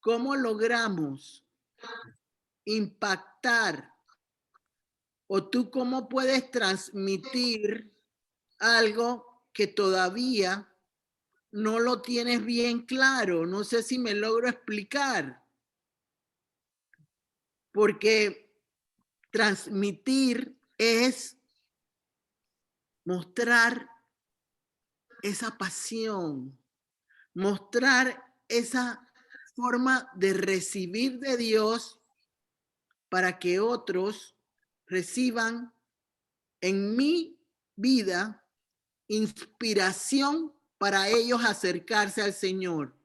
¿Cómo logramos impactar o tú cómo puedes transmitir algo que todavía no lo tienes bien claro? No sé si me logro explicar. Porque transmitir es mostrar esa pasión, mostrar esa forma de recibir de Dios para que otros reciban en mi vida inspiración para ellos acercarse al Señor.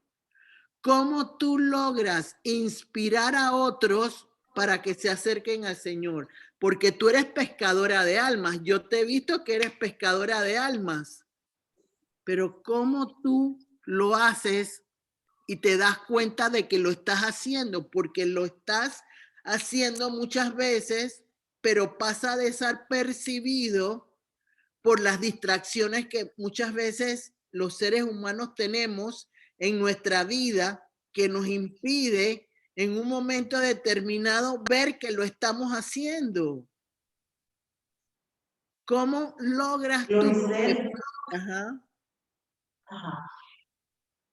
¿Cómo tú logras inspirar a otros para que se acerquen al Señor? Porque tú eres pescadora de almas. Yo te he visto que eres pescadora de almas. Pero ¿cómo tú lo haces y te das cuenta de que lo estás haciendo? Porque lo estás haciendo muchas veces, pero pasa desapercibido por las distracciones que muchas veces los seres humanos tenemos en nuestra vida, que nos impide en un momento determinado ver que lo estamos haciendo. ¿Cómo logras tú? Ajá. Ajá.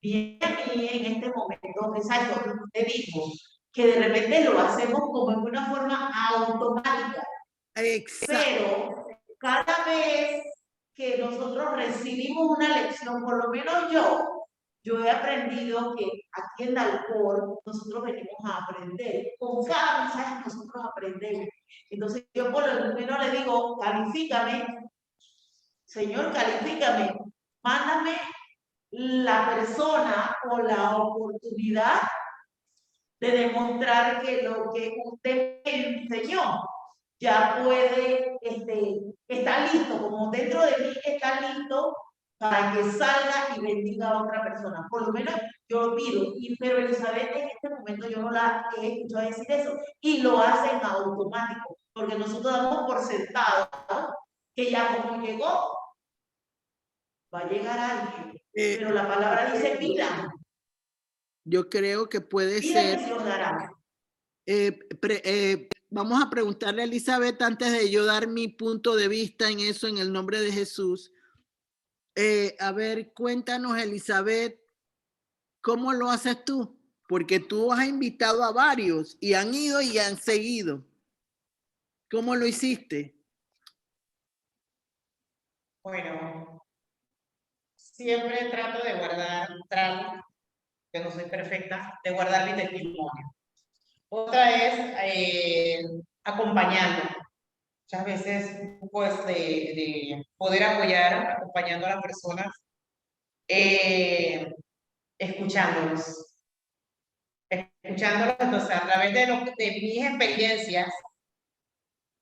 Viene a mí en este momento, exacto, te digo, que de repente lo hacemos como en una forma automática. Exacto. Pero cada vez que nosotros recibimos una lección, por lo menos yo he aprendido que aquí en Dalcor nosotros venimos a aprender. Con cada mensaje nosotros aprendemos. Entonces yo por lo menos le digo, califícame, Señor, califícame, mándame la persona o la oportunidad de demostrar que lo que usted me enseñó ya puede, está listo, como dentro de mí está listo para que salga y bendiga a otra persona. Por lo menos yo lo pido, pero Elizabeth en este momento yo no la he escuchado decir eso, y lo hacen automático, porque nosotros damos por sentado que ya como llegó, va a llegar alguien, pero la palabra dice pida. Yo creo que puede ser. Vamos a preguntarle a Elizabeth antes de yo dar mi punto de vista en eso, en el nombre de Jesús. A ver, cuéntanos, Elizabeth, ¿Cómo lo haces tú? Porque tú has invitado a varios y han ido y han seguido. ¿Cómo lo hiciste? Bueno, siempre trato, que no soy perfecta, de guardar mi testimonio. Otra es acompañando. Muchas veces, pues, de poder apoyar, acompañando a las personas, eh, escuchándolos. Escuchándolos, entonces, a través de mis experiencias,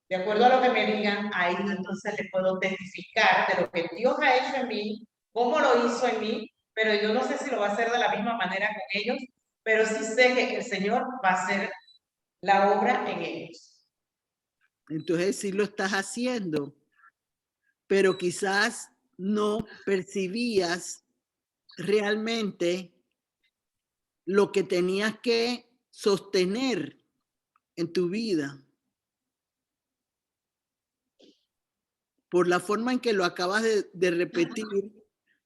de acuerdo a lo que me digan, ahí entonces les puedo testificar de lo que Dios ha hecho en mí, cómo lo hizo en mí, pero yo no sé si lo va a hacer de la misma manera con ellos, pero sí sé que el Señor va a hacer la obra en ellos. Entonces sí lo estás haciendo, pero quizás no percibías realmente lo que tenías que sostener en tu vida. Por la forma en que lo acabas de repetir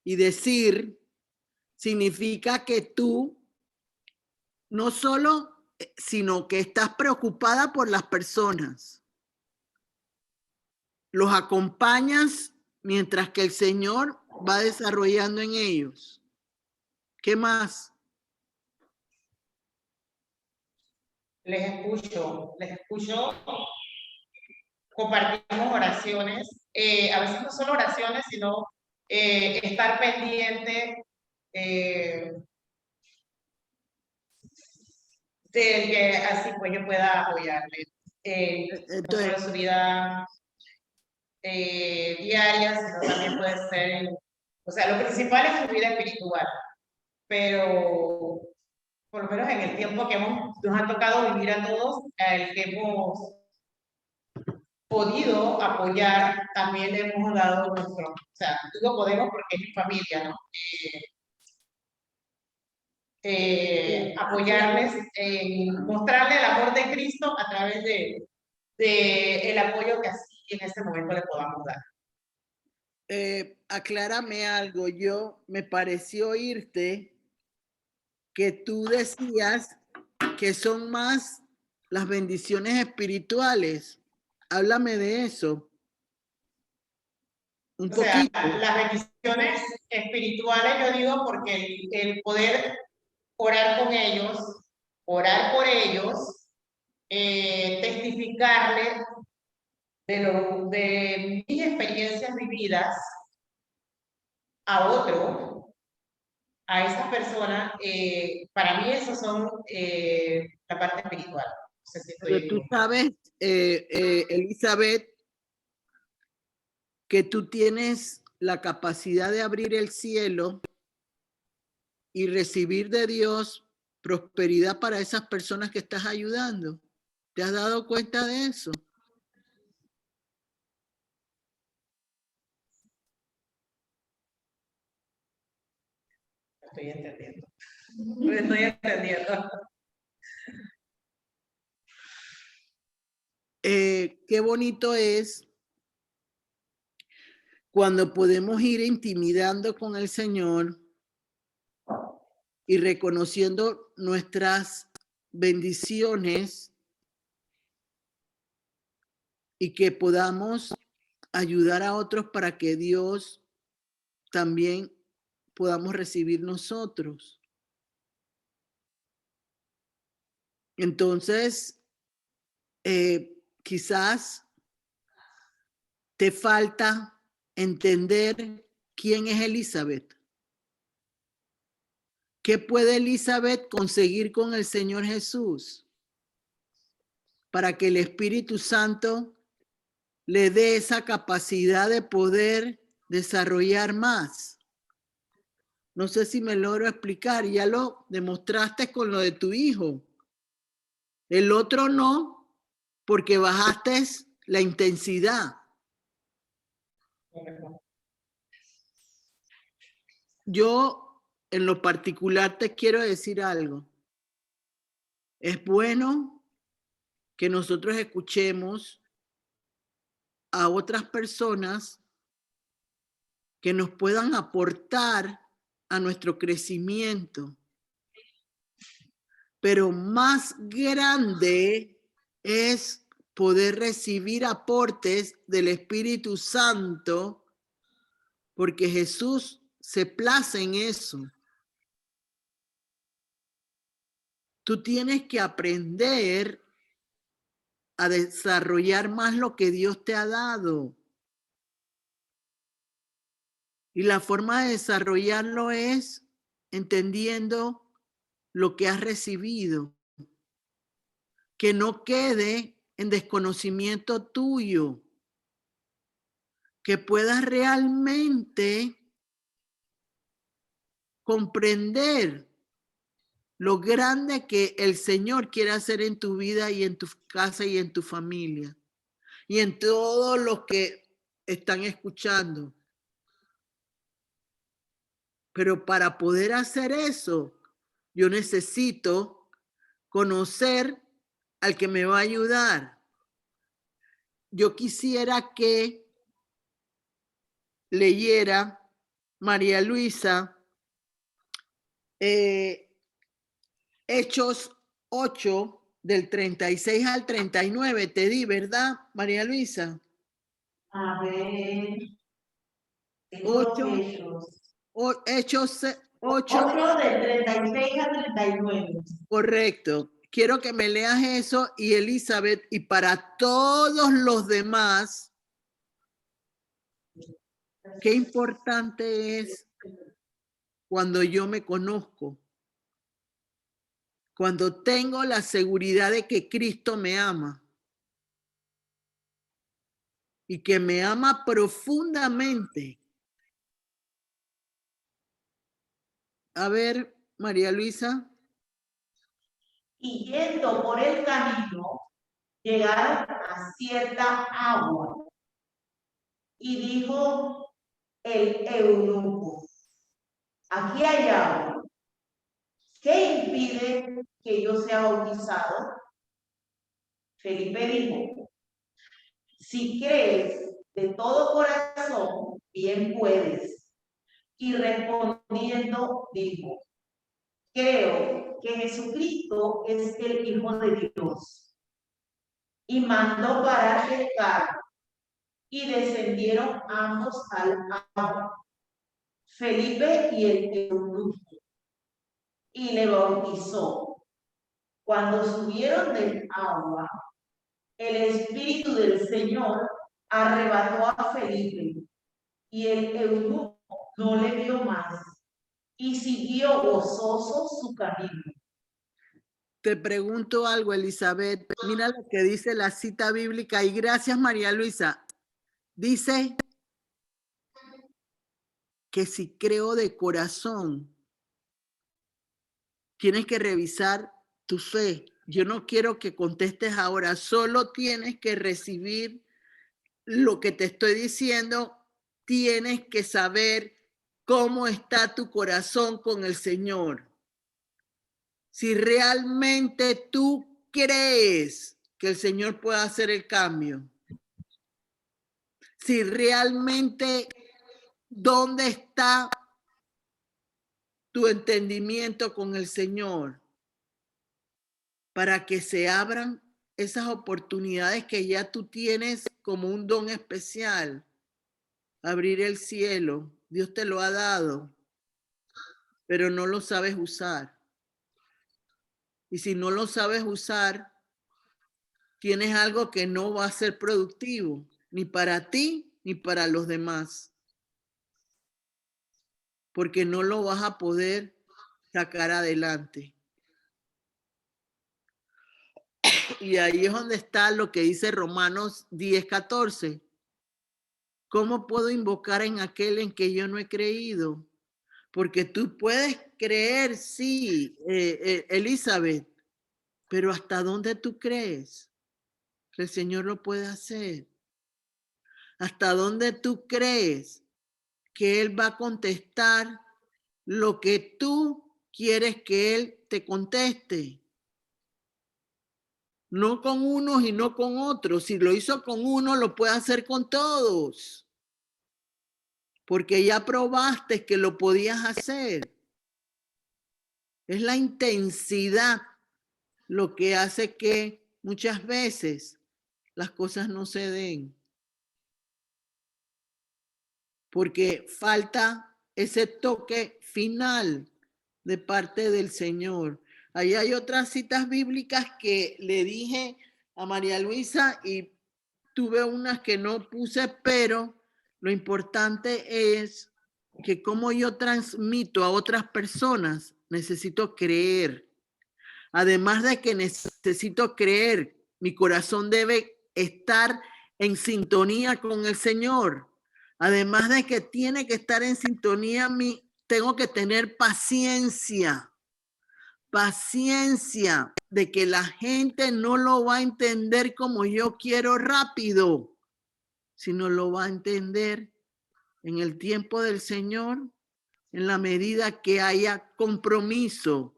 y decir, significa que tú no solo, sino que estás preocupada por las personas. Los acompañas mientras que el Señor va desarrollando en ellos. ¿Qué más? Les escucho, compartimos oraciones, a veces no solo oraciones, sino estar pendiente del que así pues yo pueda apoyarle. No solo Entonces, en su vida diaria, sino también puede ser, o sea, lo principal es su vida espiritual, pero por lo menos en el tiempo que nos ha tocado vivir a todos, el que hemos podido apoyar, también le hemos dado nuestro, o sea, digo podemos porque es mi familia, ¿no? Apoyarles, mostrarle el amor de Cristo a través de el apoyo que así en este momento le podamos dar. aclárame algo. Yo me pareció oírte que tú decías que son más las bendiciones espirituales. Háblame de eso. Un sea, poquito. las bendiciones espirituales, yo digo, porque el poder orar con ellos, orar por ellos, testificarle de mis experiencias vividas a otro, a esas personas, para mí esos son la parte espiritual. No sé si Pero estoy tú sabes, Elizabeth, que tú tienes la capacidad de abrir el cielo y recibir de Dios prosperidad para esas personas que estás ayudando. ¿Te has dado cuenta de eso? estoy entendiendo. Estoy entendiendo. Qué bonito es cuando podemos ir intimidando con el Señor y reconociendo nuestras bendiciones y que podamos ayudar a otros para que Dios también podamos recibir nosotros. Entonces, quizás te falta entender quién es Elizabeth. ¿Qué puede Elizabeth conseguir con el Señor Jesús? Para que el Espíritu Santo le dé esa capacidad de poder desarrollar más. No sé si me logro explicar, ya lo demostraste con lo de tu hijo. El otro no, porque bajaste la intensidad. Yo, en lo particular, te quiero decir algo. Es bueno que nosotros escuchemos a otras personas que nos puedan aportar a nuestro crecimiento. pero más grande es poder recibir aportes del Espíritu Santo, porque Jesús se place en eso. Tú tienes que aprender a desarrollar más lo que Dios te ha dado. Y la forma de desarrollarlo es entendiendo lo que has recibido. Que no quede en desconocimiento tuyo. Que puedas realmente comprender lo grande que el Señor quiere hacer en tu vida y en tu casa y en tu familia. Y en todos los que están escuchando. Pero para poder hacer eso, yo necesito conocer al que me va a ayudar. Yo quisiera que leyera María Luisa Hechos 8 del 36 al 39. Te di, ¿verdad, María Luisa? A ver. Tengo 8. los hechos. Hechos 8. 8 del 36 al 39. Correcto. Quiero que me leas eso y Elizabeth, y para todos los demás, qué importante es cuando yo me conozco, cuando tengo la seguridad de que Cristo me ama y que me ama profundamente. A ver, María Luisa. Y yendo por el camino, llegaron a cierta agua. Y dijo el eunuco: aquí hay agua. ¿Qué impide que yo sea bautizado? Felipe dijo: si crees de todo corazón, bien puedes. Y respondiendo dijo: creo que Jesucristo es el Hijo de Dios. Y mandó parar el carro, y descendieron ambos al agua, Felipe y el eunuco, y le bautizó. Cuando subieron del agua, el Espíritu del Señor arrebató a Felipe, y el eunuco no le vio más, y siguió gozoso su camino. Te pregunto algo, Elizabeth. Mira lo que dice la cita bíblica, y gracias, María Luisa. Dice que si creo de corazón, tienes que revisar tu fe. Yo no quiero que contestes ahora, solo tienes que recibir lo que te estoy diciendo. Tienes que saber cómo está tu corazón con el Señor. Si realmente tú crees que el Señor puede hacer el cambio. Si realmente, ¿dónde está tu entendimiento con el Señor? Para que se abran esas oportunidades que ya tú tienes como un don especial. Abrir el cielo. Dios te lo ha dado, pero no lo sabes usar. Y si no lo sabes usar, tienes algo que no va a ser productivo, ni para ti, ni para los demás. Porque no lo vas a poder sacar adelante. Y ahí es donde está lo que dice Romanos 10:14. ¿Cómo puedo invocar en aquel en que yo no he creído? Porque tú puedes creer, sí, Elizabeth, pero ¿hasta dónde tú crees que el Señor lo puede hacer? ¿Hasta dónde tú crees que Él va a contestar lo que tú quieres que Él te conteste? No con unos y no con otros. Si lo hizo con uno, lo puede hacer con todos. Porque ya probaste que lo podías hacer. Es la intensidad lo que hace que muchas veces las cosas no se den. Porque falta ese toque final de parte del Señor. Ahí hay otras citas bíblicas que le dije a María Luisa y tuve unas que no puse, pero lo importante es que como yo transmito a otras personas, necesito creer. Además de que necesito creer, mi corazón debe estar en sintonía con el Señor. Además de que tiene que estar en sintonía, tengo que tener paciencia. Paciencia de que la gente no lo va a entender como yo quiero rápido, sino lo va a entender en el tiempo del Señor, en la medida que haya compromiso,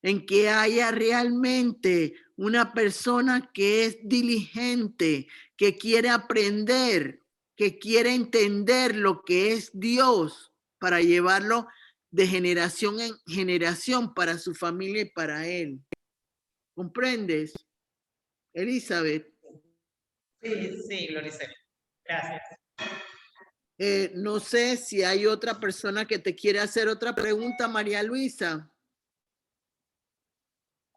en que haya realmente una persona que es diligente, que quiere aprender, que quiere entender lo que es Dios para llevarlo de generación en generación para su familia y para él. ¿Comprendes, Elizabeth? Sí, Gloricel. Gracias. No sé si hay otra persona que te quiere hacer otra pregunta, María Luisa.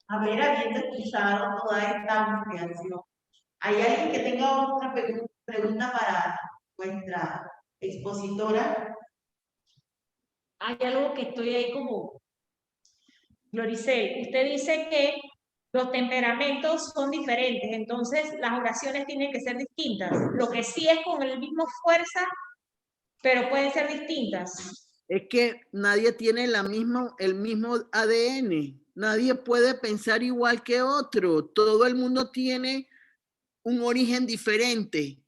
A ver, habiendo escuchado toda esta ampliación, ¿hay alguien que tenga otra pregunta para nuestra expositora? Hay algo que estoy ahí como, Gloricel, usted dice que los temperamentos son diferentes, entonces las oraciones tienen que ser distintas. Lo que sí es con el mismo fuerza, pero pueden ser distintas. Es que nadie tiene el mismo ADN. Nadie puede pensar igual que otro. Todo el mundo tiene un origen diferente.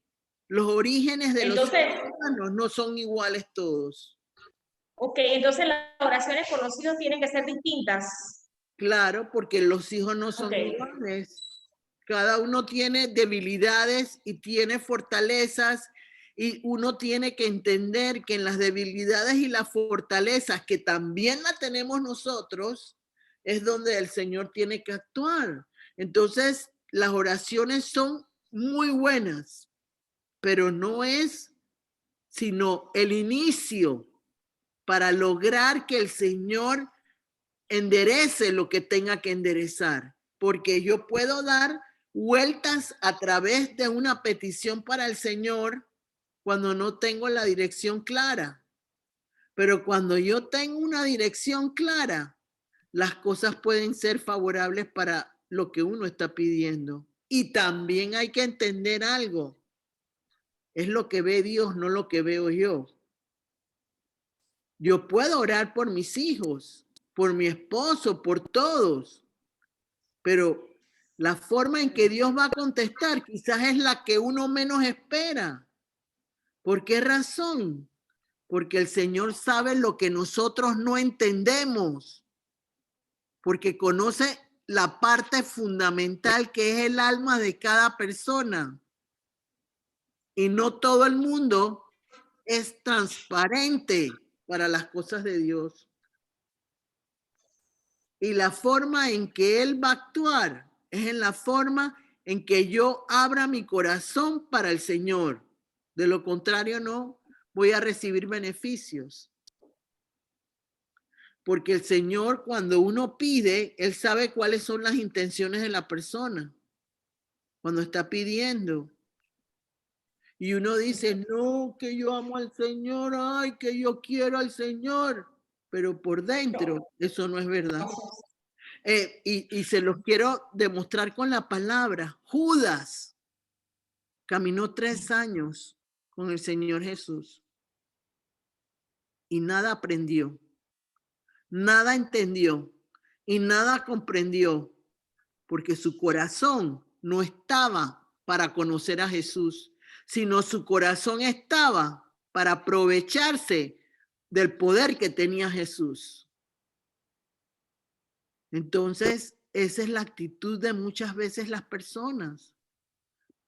Los orígenes de los seres humanos no son iguales todos. Ok, entonces las oraciones por los hijos tienen que ser distintas. Claro, porque los hijos no son iguales. Cada uno tiene debilidades y tiene fortalezas, y uno tiene que entender que en las debilidades y las fortalezas que también la tenemos nosotros, es donde el Señor tiene que actuar. Entonces, las oraciones son muy buenas, pero no es sino el inicio para lograr que el Señor enderece lo que tenga que enderezar, porque yo puedo dar vueltas a través de una petición para el Señor cuando no tengo la dirección clara. Pero cuando yo tengo una dirección clara, las cosas pueden ser favorables para lo que uno está pidiendo. Y también hay que entender algo. Es lo que ve Dios, no lo que veo yo. Yo puedo orar por mis hijos, por mi esposo, por todos, pero la forma en que Dios va a contestar quizás es la que uno menos espera. ¿Por qué razón? Porque el Señor sabe lo que nosotros no entendemos, porque conoce la parte fundamental que es el alma de cada persona. Y no todo el mundo es transparente para las cosas de Dios. Y la forma en que Él va a actuar es en la forma en que yo abra mi corazón para el Señor. De lo contrario, no voy a recibir beneficios. Porque el Señor, cuando uno pide, Él sabe cuáles son las intenciones de la persona. Cuando está pidiendo. Y uno dice, no, que yo amo al Señor, ay, que yo quiero al Señor. Pero por dentro, eso no es verdad. Y se los quiero demostrar con la palabra. Judas caminó 3 años con el Señor Jesús y nada aprendió, nada entendió y nada comprendió, porque su corazón no estaba para conocer a Jesús, sino su corazón estaba para aprovecharse del poder que tenía Jesús. Entonces, esa es la actitud de muchas veces las personas.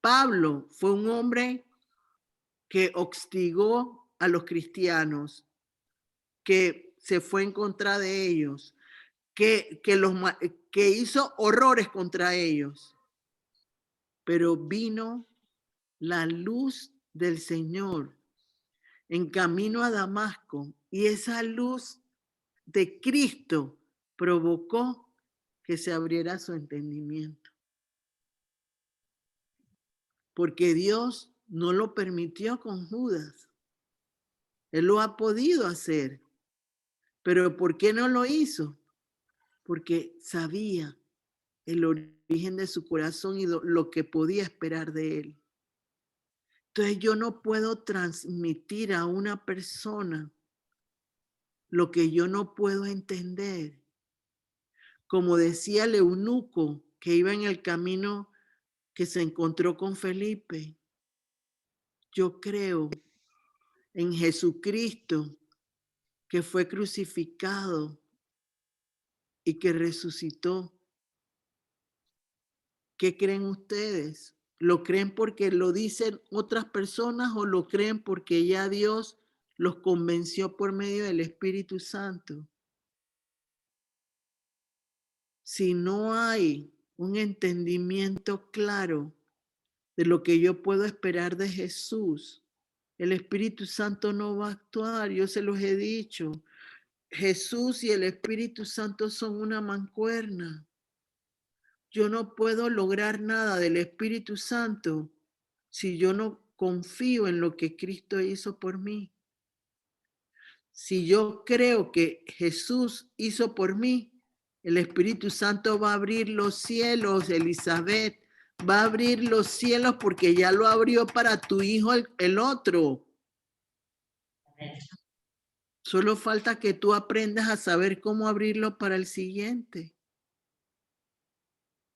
Pablo fue un hombre que hostigó a los cristianos, que se fue en contra de ellos, que hizo horrores contra ellos. Pero vino la luz del Señor en camino a Damasco, y esa luz de Cristo provocó que se abriera su entendimiento. Porque Dios no lo permitió con Judas. Él lo ha podido hacer. Pero ¿por qué no lo hizo? Porque sabía el origen de su corazón y lo que podía esperar de él. Entonces yo no puedo transmitir a una persona lo que yo no puedo entender. Como decía el eunuco que iba en el camino que se encontró con Felipe, yo creo en Jesucristo que fue crucificado y que resucitó. ¿Qué creen ustedes? ¿Lo creen porque lo dicen otras personas o lo creen porque ya Dios los convenció por medio del Espíritu Santo? Si no hay un entendimiento claro de lo que yo puedo esperar de Jesús, el Espíritu Santo no va a actuar. Yo se los he dicho. Jesús y el Espíritu Santo son una mancuerna. Yo no puedo lograr nada del Espíritu Santo si yo no confío en lo que Cristo hizo por mí. Si yo creo que Jesús hizo por mí, el Espíritu Santo va a abrir los cielos, Elizabeth, va a abrir los cielos porque ya lo abrió para tu hijo el otro. Solo falta que tú aprendas a saber cómo abrirlo para el siguiente.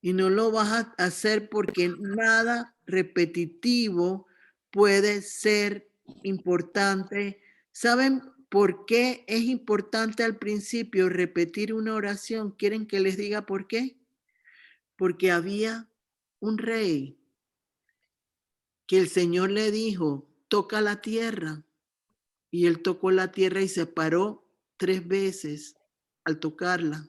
Y no lo vas a hacer porque nada repetitivo puede ser importante. ¿Saben por qué es importante al principio repetir una oración? ¿Quieren que les diga por qué? Porque había un rey que el Señor le dijo, toca la tierra. Y él tocó la tierra y se paró 3 veces al tocarla.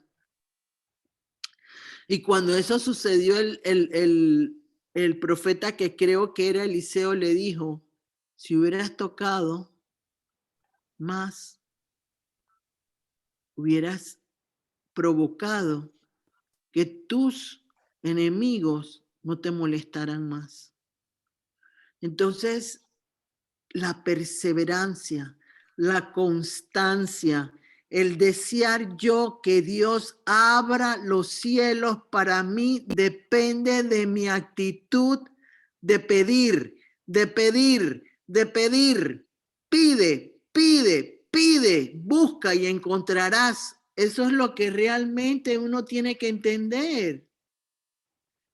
Y cuando eso sucedió, el profeta, que creo que era Eliseo, le dijo, si hubieras tocado más, hubieras provocado que tus enemigos no te molestaran más. Entonces, la perseverancia, la constancia, el desear yo que Dios abra los cielos para mí depende de mi actitud de pedir, de pedir, de pedir. Pide, pide, pide, busca y encontrarás. Eso es lo que realmente uno tiene que entender.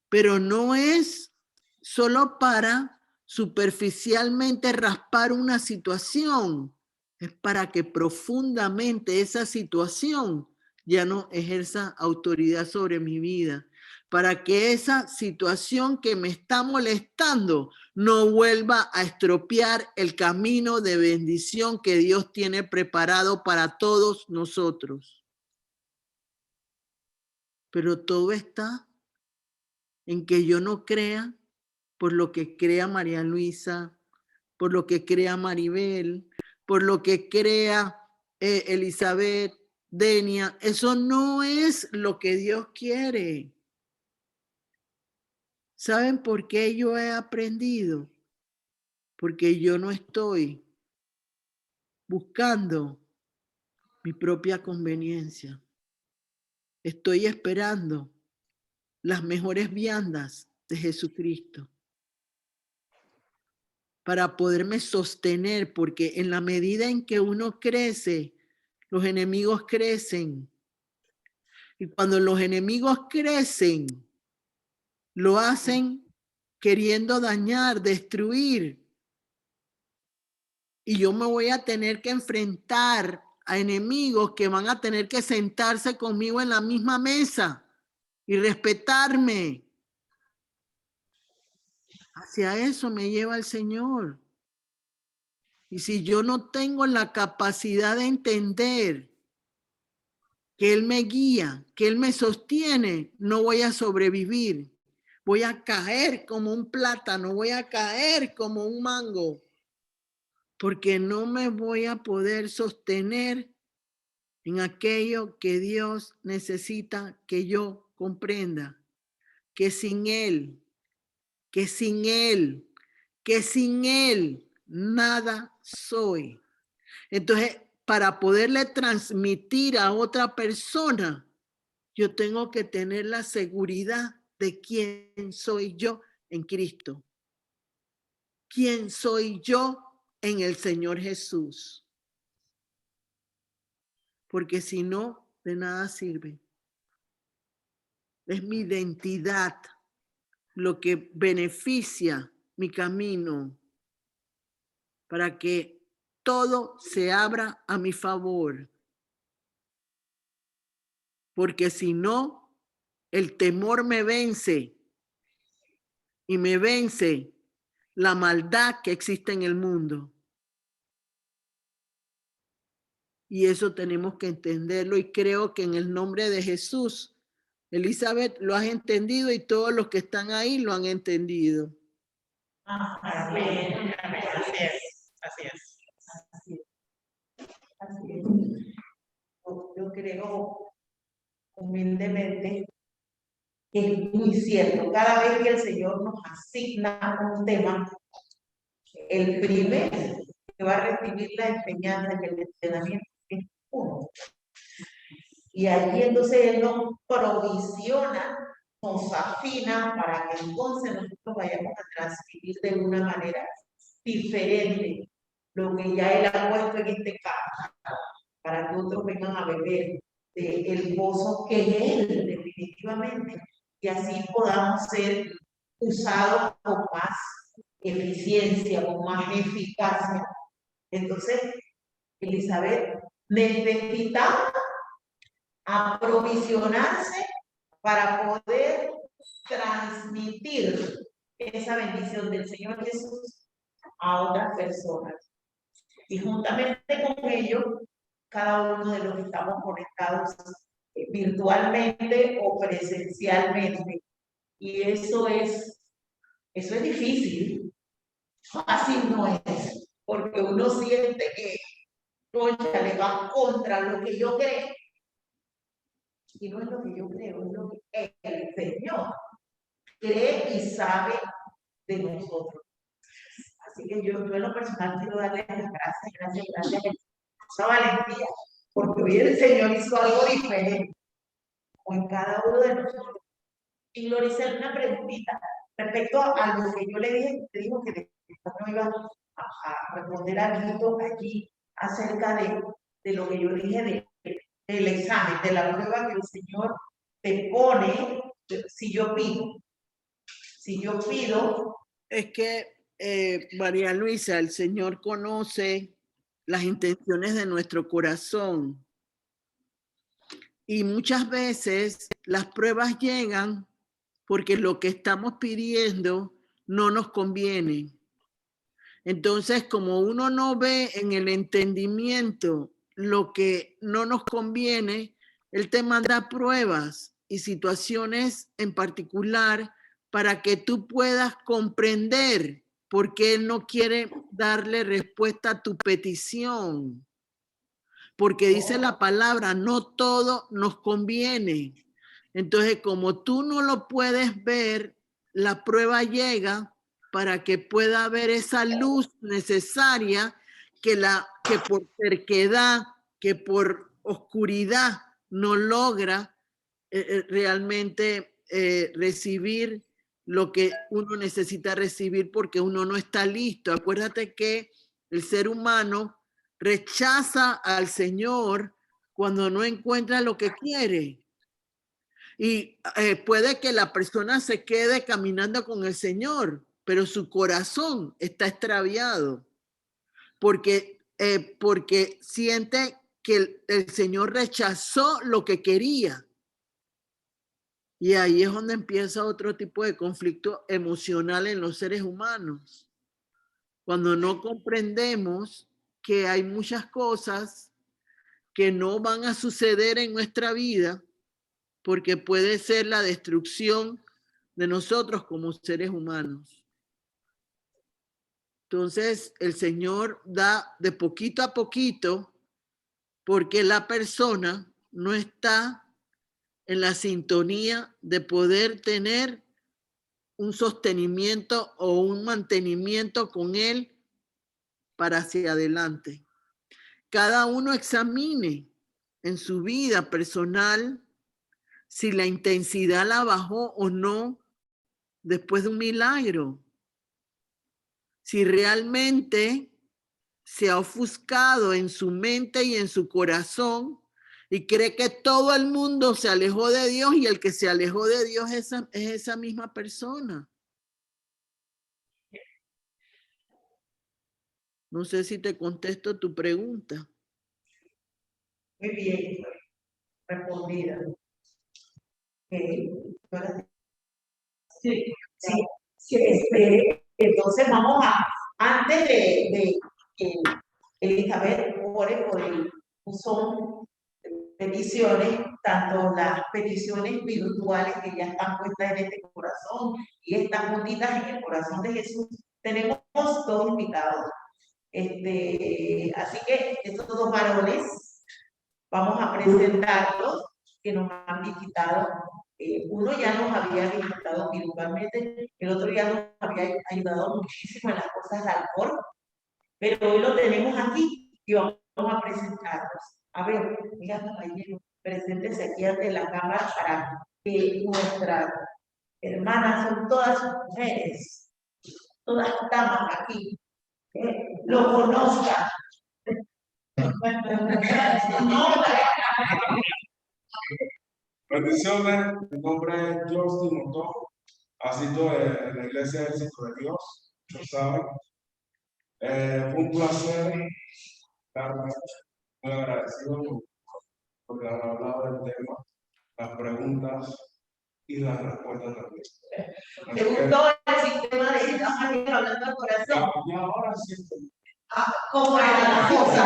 Pero no es solo para superficialmente raspar una situación. Es para que profundamente esa situación ya no ejerza autoridad sobre mi vida. Para que esa situación que me está molestando no vuelva a estropear el camino de bendición que Dios tiene preparado para todos nosotros. Pero todo está en que yo no crea por lo que crea María Luisa, por lo que crea Maribel, por lo que crea Elizabeth, Denia. Eso no es lo que Dios quiere. ¿Saben por qué yo he aprendido? Porque yo no estoy buscando mi propia conveniencia. Estoy esperando las mejores viandas de Jesucristo para poderme sostener, porque en la medida en que uno crece, los enemigos crecen. Y cuando los enemigos crecen, lo hacen queriendo dañar, destruir. Y yo me voy a tener que enfrentar a enemigos que van a tener que sentarse conmigo en la misma mesa y respetarme. Hacia eso me lleva el Señor. Y si yo no tengo la capacidad de entender que Él me guía, que Él me sostiene, no voy a sobrevivir. Voy a caer como un plátano, voy a caer como un mango, porque no me voy a poder sostener en aquello que Dios necesita que yo comprenda, que sin Él, que sin Él, que sin Él nada soy. Entonces, para poderle transmitir a otra persona, yo tengo que tener la seguridad de quién soy yo en Cristo. ¿Quién soy yo en el Señor Jesús? Porque si no, de nada sirve. Es mi identidad lo que beneficia mi camino para que todo se abra a mi favor. Porque si no, el temor me vence y me vence la maldad que existe en el mundo. Y eso tenemos que entenderlo y creo que en el nombre de Jesús, Elizabeth, lo has entendido y todos los que están ahí lo han entendido. Amén. Así es. Así es. Así es. Así es. Yo creo humildemente que es muy cierto. Cada vez que el Señor nos asigna un tema, el primero que va a recibir la enseñanza, que el entrenamiento es uno. Y allí entonces Él nos provisiona, nos afina para que entonces nosotros vayamos a transmitir de una manera diferente lo que ya Él ha puesto en este campo, para que otros vengan a beber del gozo que es Él, definitivamente, y así podamos ser usados con más eficiencia, con más eficacia. Entonces, Elizabeth, necesitamos aprovisionarse para poder transmitir esa bendición del Señor Jesús a otras personas. Y juntamente con ello, cada uno de los que estamos conectados virtualmente o presencialmente. Y eso es difícil. Fácil no es, porque uno siente que concha le va contra lo que yo creo. Y no es lo que yo creo, es lo que el Señor cree y sabe de nosotros. Así que yo en lo personal quiero darle las gracias a esa valentía, porque hoy el Señor hizo algo diferente con cada uno de nosotros. Y Gloricel, una preguntita respecto a lo que yo le dije, te digo que después no iba a responder algo allí acerca de lo que yo dije del examen, de la prueba que el Señor te pone si yo pido. Si yo pido. Es que, María Luisa, el Señor conoce las intenciones de nuestro corazón. Y muchas veces las pruebas llegan porque lo que estamos pidiendo no nos conviene. Entonces, como uno no ve en el entendimiento lo que no nos conviene, Él te manda pruebas y situaciones en particular para que tú puedas comprender por qué Él no quiere darle respuesta a tu petición. Porque dice la palabra, no todo nos conviene. Entonces, como tú no lo puedes ver, la prueba llega para que pueda haber esa luz necesaria que por terquedad, que por oscuridad no logra realmente recibir lo que uno necesita recibir porque uno no está listo. Acuérdate que el ser humano rechaza al Señor cuando no encuentra lo que quiere. Y puede que la persona se quede caminando con el Señor, pero su corazón está extraviado porque siente que el Señor rechazó lo que quería. Y ahí es donde empieza otro tipo de conflicto emocional en los seres humanos. Cuando no comprendemos que hay muchas cosas que no van a suceder en nuestra vida, porque puede ser la destrucción de nosotros como seres humanos. Entonces, el Señor da de poquito a poquito, porque la persona no está en la sintonía de poder tener un sostenimiento o un mantenimiento con Él para hacia adelante. Cada uno examine en su vida personal si la intensidad la bajó o no después de un milagro. Si realmente se ha ofuscado en su mente y en su corazón y cree que todo el mundo se alejó de Dios y el que se alejó de Dios es esa misma persona. No sé si te contesto tu pregunta. Muy bien, respondida. Sí, sí. Entonces vamos a, antes de que Elizabeth ore por el buzón de peticiones, tanto las peticiones virtuales que ya están puestas en este corazón y estas juntitas en el corazón de Jesús, tenemos dos invitados. Así que estos dos varones vamos a presentarlos que nos han visitado. Uno ya nos había visitado virtualmente, el otro ya nos había ayudado muchísimo en las cosas de alcohol, pero hoy lo tenemos aquí y vamos a presentarlos. A ver, mira, caballero, preséntese aquí ante la cámara para que nuestras hermanas, son todas mujeres, todas damas aquí, lo conozcan. Bendiciones, mi nombre es Justin Motón, asisto en la Iglesia del Ciclo de Dios, lo saben. Fue un placer estarme muy agradecido por haber hablado del tema, las preguntas y las respuestas también. ¿Te gustó el sistema de estamos hablando al corazón? Y ahora sí. ¿Cómo era la cosa?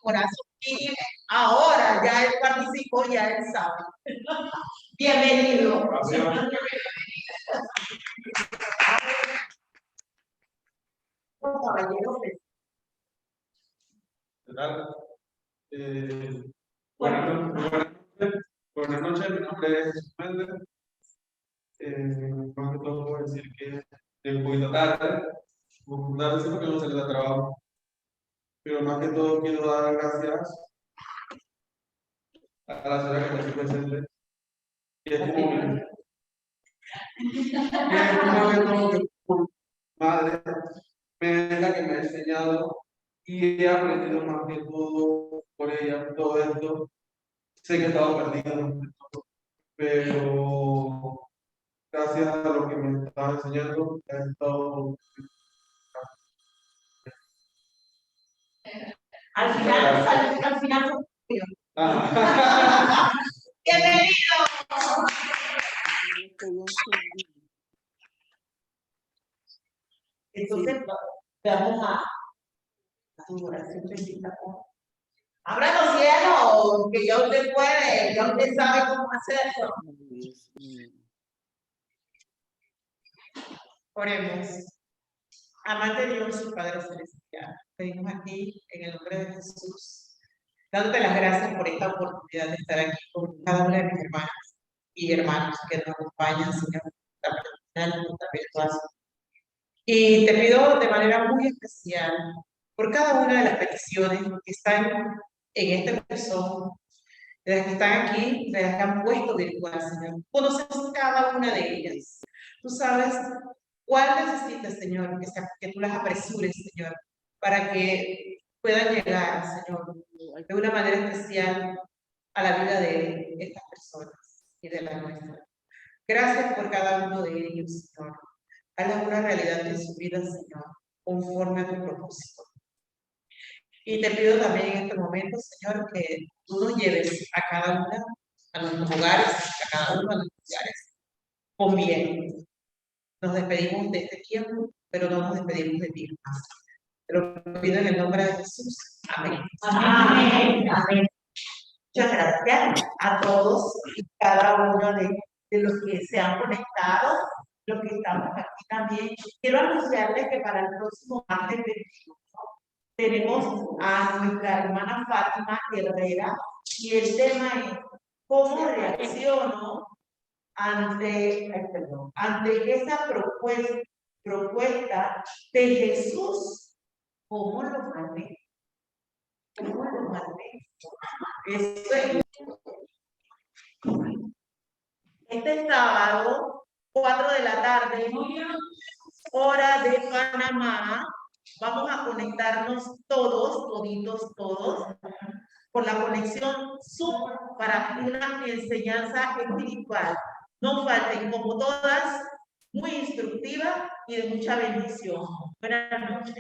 Corazón. Y ahora ya él participó, ya él sabe. Bienvenido. Gracias. Caballero. ¿Qué tal? Buenas noches, mi nombre es Jesús Méndez. Más que todo puedo decir que es un poquito tarde sí porque no salí de trabajo. Pero más que todo quiero dar gracias a la señora que está aquí presente. Que es como madre, es la que me ha enseñado y he aprendido más que todo por ella, todo esto. Sé que he estado perdido, pero gracias a lo que me estaba enseñando, he estado. Al final. Bienvenido. Entonces, vamos a su oración bendita. Abra los cielos, que ya usted puede, ya usted sabe cómo hacerlo. Oremos. Amante Dios y Padre Celestial, venimos aquí en el nombre de Jesús, dándote las gracias por esta oportunidad de estar aquí con cada una de mis hermanas y hermanos que nos acompañan, Señor, virtual. Y te pido de manera muy especial por cada una de las peticiones que están en este buzón, de las que están aquí, de las que han puesto virtual, Señor. Conoces cada una de ellas. Tú sabes cuál necesitas, Señor, que tú las apresures, Señor, para que puedan llegar, Señor, de una manera especial a la vida de estas personas y de la nuestra. Gracias por cada uno de ellos, Señor. Hazla una realidad en su vida, Señor, conforme a tu propósito. Y te pido también en este momento, Señor, que tú nos lleves a cada una, a nuestros hogares, a cada uno de nuestros hogares, con bien. nos despedimos de este tiempo, pero no nos despedimos de ti más. Te lo pido en el nombre de Jesús. Amén. Amén. Amén. Muchas gracias a todos y cada uno de los que se han conectado, los que estamos aquí también. Quiero anunciarles que para el próximo martes 21 tenemos a nuestra hermana Fátima Herrera y el tema es cómo reacciono ante esa propuesta de Jesús. ¿Cómo lo manejo? ¿Cómo lo manejo? Eso es. Este sábado, 4 de la tarde, hora de Panamá, vamos a conectarnos toditos, por la conexión Zoom para una enseñanza espiritual. No falten, como todas, muy instructiva y de mucha bendición. Buenas noches.